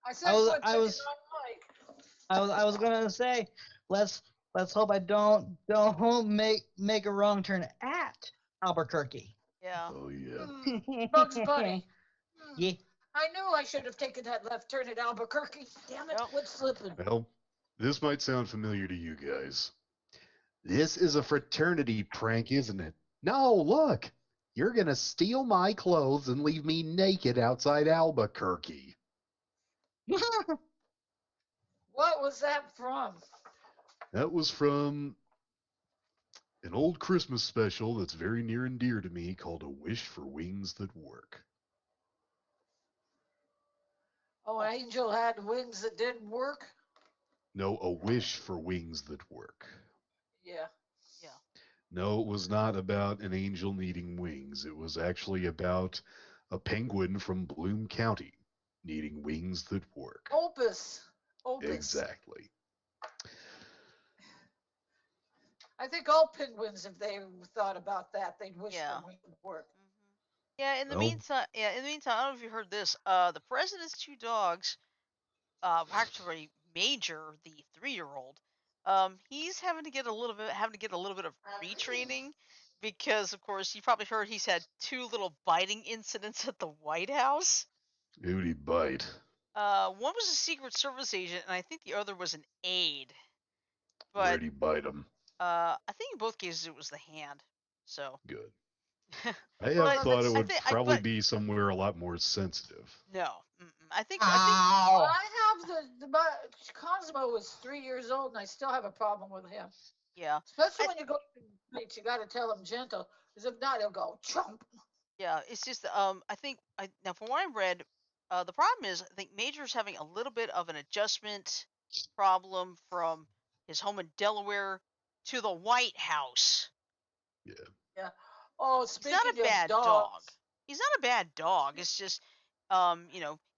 I said I was- quit I picking was- on Mike. I was gonna say let's hope I don't make a wrong turn at Albuquerque. Yeah. Oh yeah. Bugs Bunny. Yeah. I knew I should have taken that left turn at Albuquerque. Damn it, Yep. quit slipping. Well, this might sound familiar to you guys. This is a fraternity prank, isn't it? No, look. You're going to steal my clothes and leave me naked outside Albuquerque. What was that from? That was from an old Christmas special that's very near and dear to me called A Wish for Wings That Work. Oh, Angel had wings that didn't work? No, A Wish for Wings That Work. Yeah. Yeah. No, it was not about an angel needing wings. It was actually about a penguin from Bloom County needing wings that work. Opus. Opus. Exactly. I think all penguins, if they thought about that, they'd wish Yeah. their wings would work. Yeah. In the Well, meantime, I don't know if you heard this. The president's two dogs, actually Major, the 3-year-old, he's having to get a little bit of retraining because, of course, you probably heard he's had 2 little biting incidents at the White House. who'd he bite? One was a Secret Service agent, and I think the other was an aide. But Where'd he bite him? I think in both cases it was the hand. So. Good. but I Well, have if thought it's, it would probably but be somewhere a lot more sensitive. no, I think Ow! I have Cosmo was 3 years old, and I still have a problem with him. yeah, Especially I, when you go to the beach, you got to tell him gentle, because if not, he'll go chomp. yeah. It's just I think now from what I read, the problem is I think Major's having a little bit of an adjustment problem from his home in Delaware to the White House. Yeah. Yeah. Oh, He's not a speaking of bad dog. dogs, He's not a bad dog. It's just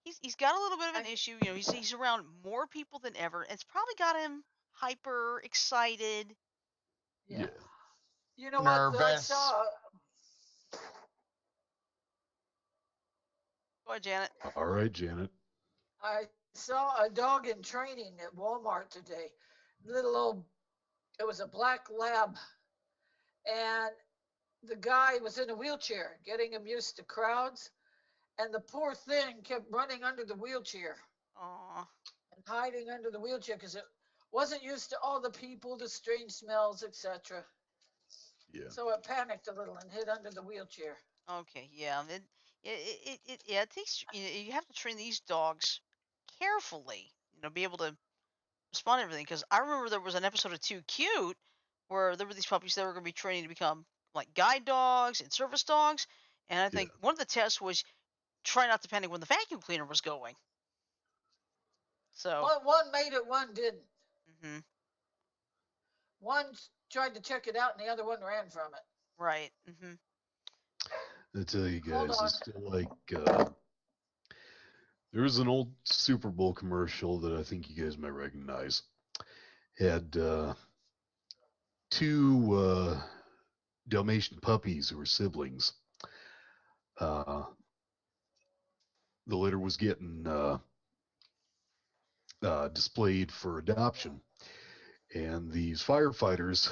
he's got a little bit of an I, issue. He's around more people than ever. And it's probably got him hyper excited. yeah. Yeah. You know what? Nervous. Go ahead, Janet. All right, Janet. I saw a dog in training at Walmart today. Little old, it was a black lab, and the guy was in a wheelchair, getting him used to crowds, and the poor thing kept running under the wheelchair Aw. and hiding under the wheelchair because it wasn't used to all the people, the strange smells, etc. Yeah. So it panicked a little and hid under the wheelchair. Okay, yeah. It takes you have to train these dogs carefully. Be able to respond to everything. Because I remember there was an episode of Too Cute where there were these puppies that were going to be training to become like guide dogs and service dogs, and I Yeah. think one of the tests was try not to panic when the vacuum cleaner was going. So. One made it, one didn't. Hmm. One tried to check it out, and the other one ran from it. Right. Hmm. I tell you Hold guys, on. it's still like there was an old Super Bowl commercial that I think you guys might recognize. Had 2 Dalmatian puppies who were siblings. The litter was getting displayed for adoption, and these firefighters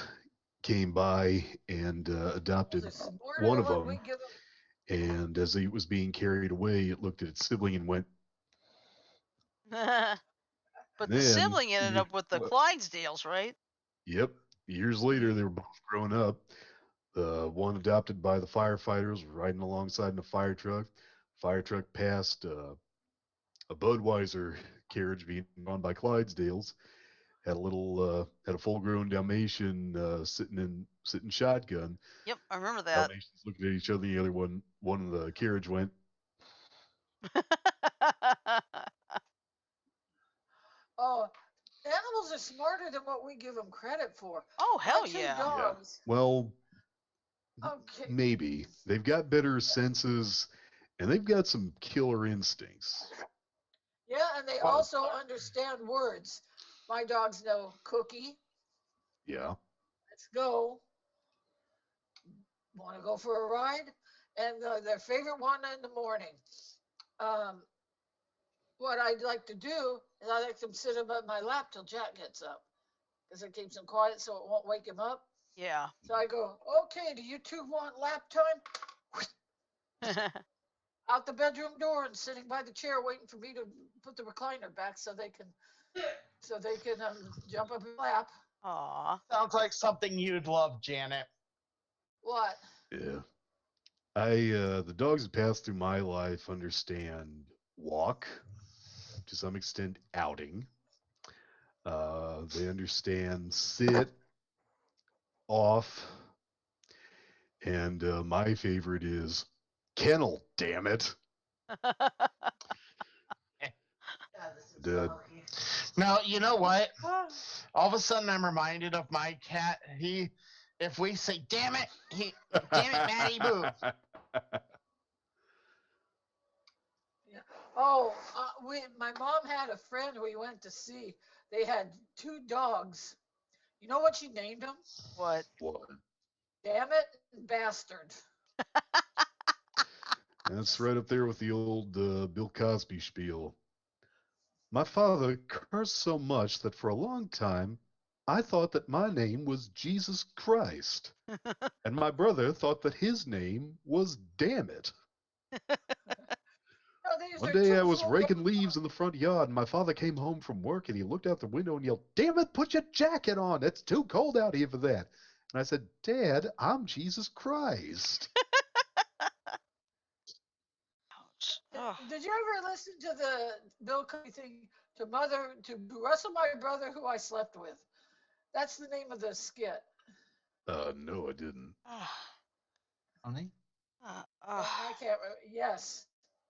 came by and adopted one of them. And as it was being carried away, it looked at its sibling and went. But the Then, sibling ended up with the Clydesdales, right? Yep. Years later, they were both grown up. The one adopted by the firefighters riding alongside in a fire truck. Fire truck passed a Budweiser carriage being drawn by Clydesdales. Had a full-grown Dalmatian sitting shotgun. Yep, I remember that. Dalmatians looking at each other. The other one of the carriage went. Oh, animals are smarter than what we give them credit for. Oh, hell My 2 yeah. dogs. Yeah. Well, Okay. maybe they've got better senses, and they've got some killer instincts. Yeah, and they also understand words. My dogs know cookie. Yeah. Let's go. Want to go for a ride? And their favorite one in the morning. What I'd like to do is I like them sit up on my lap till Jack gets up, because it keeps him quiet so it won't wake him up. Yeah. So I go, okay, do you 2 want lap time? out the bedroom door and sitting by the chair waiting for me to put the recliner back so they can jump up in my lap. Aw. Sounds like something you'd love, Janet. What? Yeah. The dogs that pass through my life understand walk, to some extent outing. They understand sit, off, and my favorite is kennel, damn it. Now, you know what? All of a sudden, I'm reminded of my cat. If we say, damn it, damn it, Maddie, move. Yeah. Oh, my mom had a friend we went to see. They had 2 dogs. You know what she named them? What? What? Damn it and bastard. That's right up there with the old Bill Cosby spiel. My father cursed so much that for a long time I thought that my name was Jesus Christ, and my brother thought that his name was Damn It. No, these One are day I true was stories. raking leaves in the front yard, and my father came home from work, and he looked out the window and yelled, "Damn it, put your jacket on. It's too cold out here for that." And I said, "Dad, I'm Jesus Christ." Ouch. Ugh. Did you ever listen to the Bill Cosby thing to wrestle my brother who I slept with? That's the name of the skit. No, I didn't. Honey? I can't. Yes,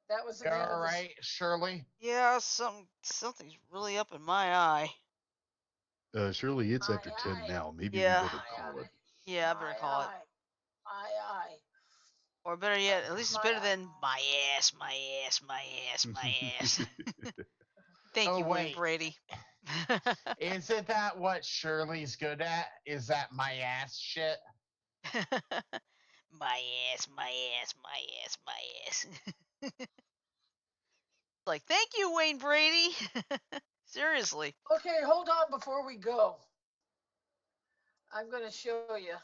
that was the You name all of the. right, Shirley? Yeah, something's really up in my eye. Shirley, it's My after 10 eye. now. Maybe we Yeah. better My call it. eye. Yeah, I better My call it. eye. My eye. Or better yet, at least it's My better eye. than my ass, my ass, my ass, my ass. Thank Oh, you, Wayne wait. Brady. Isn't that what Shirley's good at? Is that my ass shit? my ass, my ass, my ass, my ass. Like, thank you, Wayne Brady. Seriously. Okay, hold on before we go. I'm going to show you.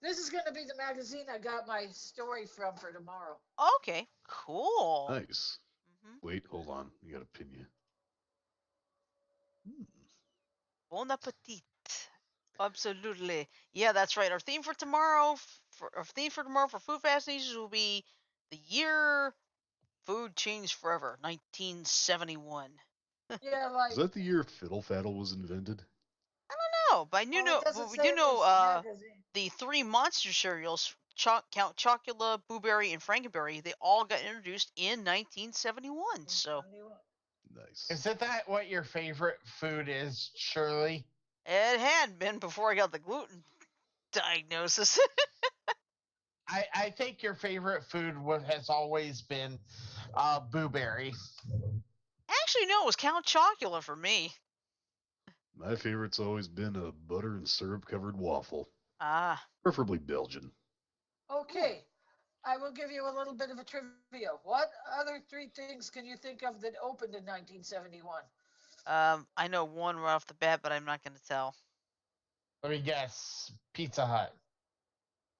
This is going to be the magazine I got my story from for tomorrow. Okay, cool. Nice. Mm-hmm. Wait, hold on. You gotta pin you. Bon appetit. Absolutely. Yeah, that's right. Our theme for tomorrow, for Food Fascinations will be the year food changed forever, 1971. Yeah, Is like, that the year Fiddle Faddle was invented? No, but it doesn't we say do in know this magazine. the 3 monster cereals, Count Chocula, Blueberry, and Frankenberry. They all got introduced in 1971. So Nice. Isn't that what your favorite food is, Shirley? it had been before I got the gluten diagnosis. I think your favorite food has always been blueberry. Actually, no, it was Count Chocula for me. My favorite's always been a butter and syrup covered waffle, Ah, preferably Belgian. Okay, I will give you a little bit of a trivia. What other 3 things can you think of that opened in 1971? I know one right off the bat, but I'm not going to tell. Let me guess. Pizza Hut.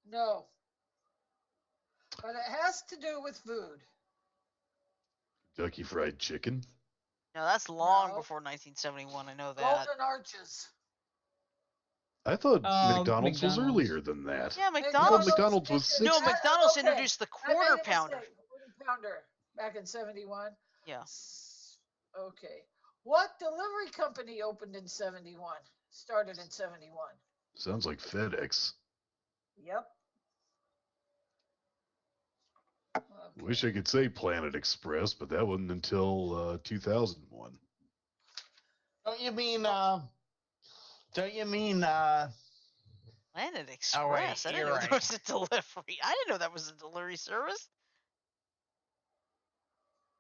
No. But it has to do with food. Kentucky Fried Chicken. No, that's long No. before 1971. I know that. Golden Arches. I thought McDonald's was McDonald's. earlier than that. Yeah, I thought McDonald's. McDonald's was introduced- 60. No, McDonald's okay, introduced the I made quarter a pounder. mistake. Quarter pounder back in 71. Yeah. Okay. What delivery company opened in 71? Started in 71. Sounds like FedEx. Yep. Okay. Wish I could say Planet Express, but that wasn't until 2001. Don't you mean Planet Express. Oh, wait, I didn't you're know right. there was a delivery. I didn't know that was a delivery service.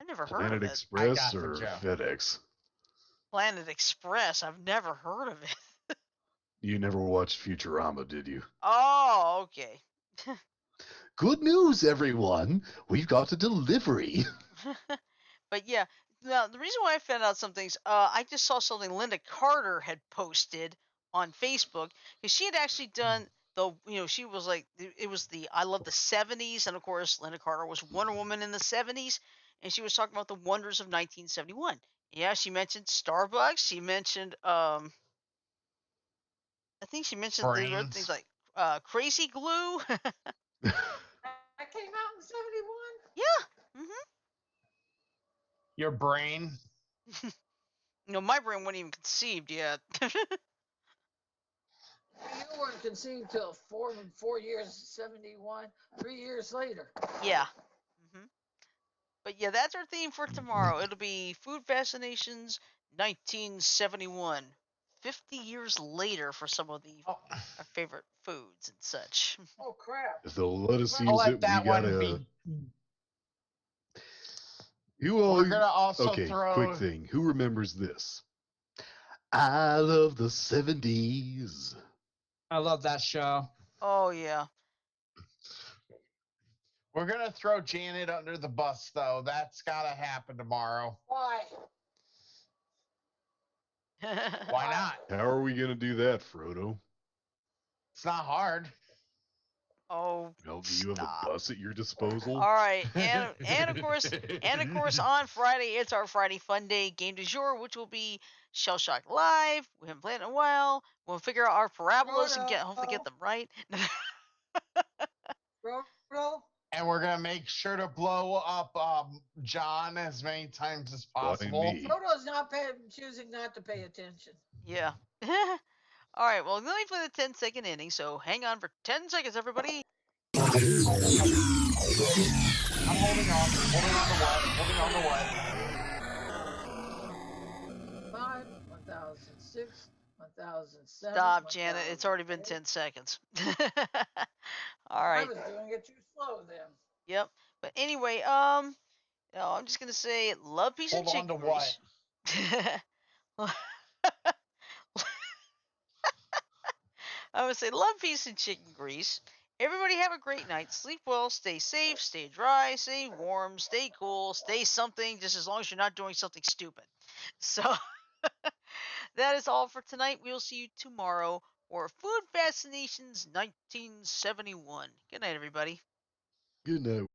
I've never heard Planet of it. Express I got the or joke. FedEx? Planet Express. I've never heard of it. You never watched Futurama, did you? Oh, okay. Good news, everyone. We've got a delivery. But yeah, now the reason why I found out some things, I just saw something Linda Carter had posted on Facebook because she had actually done though she was like it was the I love the 70s, and of course Linda Carter was Wonder Woman in the 70s, and she was talking about the wonders of 1971. Yeah, she mentioned Starbucks. She mentioned I think she mentioned the other things Brains. like crazy glue. That came out in 71? Yeah. Your brain. My brain wasn't even conceived yet. You weren't conceived till 4 years, 71, 3 years later. Yeah. But yeah, that's our theme for tomorrow. It'll be Food Fascinations 1971. 50 years later for some of Oh, our favorite foods and such. Oh, crap. If they'll let us I'll use let it, we that one gotta. be. Who all? We're gonna also Okay, throw. quick thing. Who remembers this? I love the 70s. I love that show. Oh, yeah. We're gonna throw Janet under the bus, though. That's gotta happen tomorrow. Why? Why not? How are we gonna do that, Frodo? It's not hard. Oh, Well, do you have a stop. bus at your disposal? All right, and of course on Friday it's our Friday Fun Day game du jour, which will be Shell Shock Live. We haven't played in a while. We'll figure out our parabolas and hopefully get them right. Frodo? And we're gonna make sure to blow up John as many times as Why possible. me? Frodo's choosing not to pay attention. Yeah. All right. Well, let me play the 10-second inning. So hang on for 10 seconds, everybody. I'm holding on. Holding on to what? Holding on to what? 5, 1006, 1007. Stop, Janet. It's already been 10 seconds. All right. I was doing it too slow then. Yep. But anyway, I'm just gonna say love, peace, and Hold on chicken to grease. I would say love, peace, and chicken grease. Everybody have a great night. Sleep well, stay safe, stay dry, stay warm, stay cool, stay something, just as long as you're not doing something stupid. So that is all for tonight. We'll see you tomorrow for Food Fascinations 1971. Good night, everybody. Good night.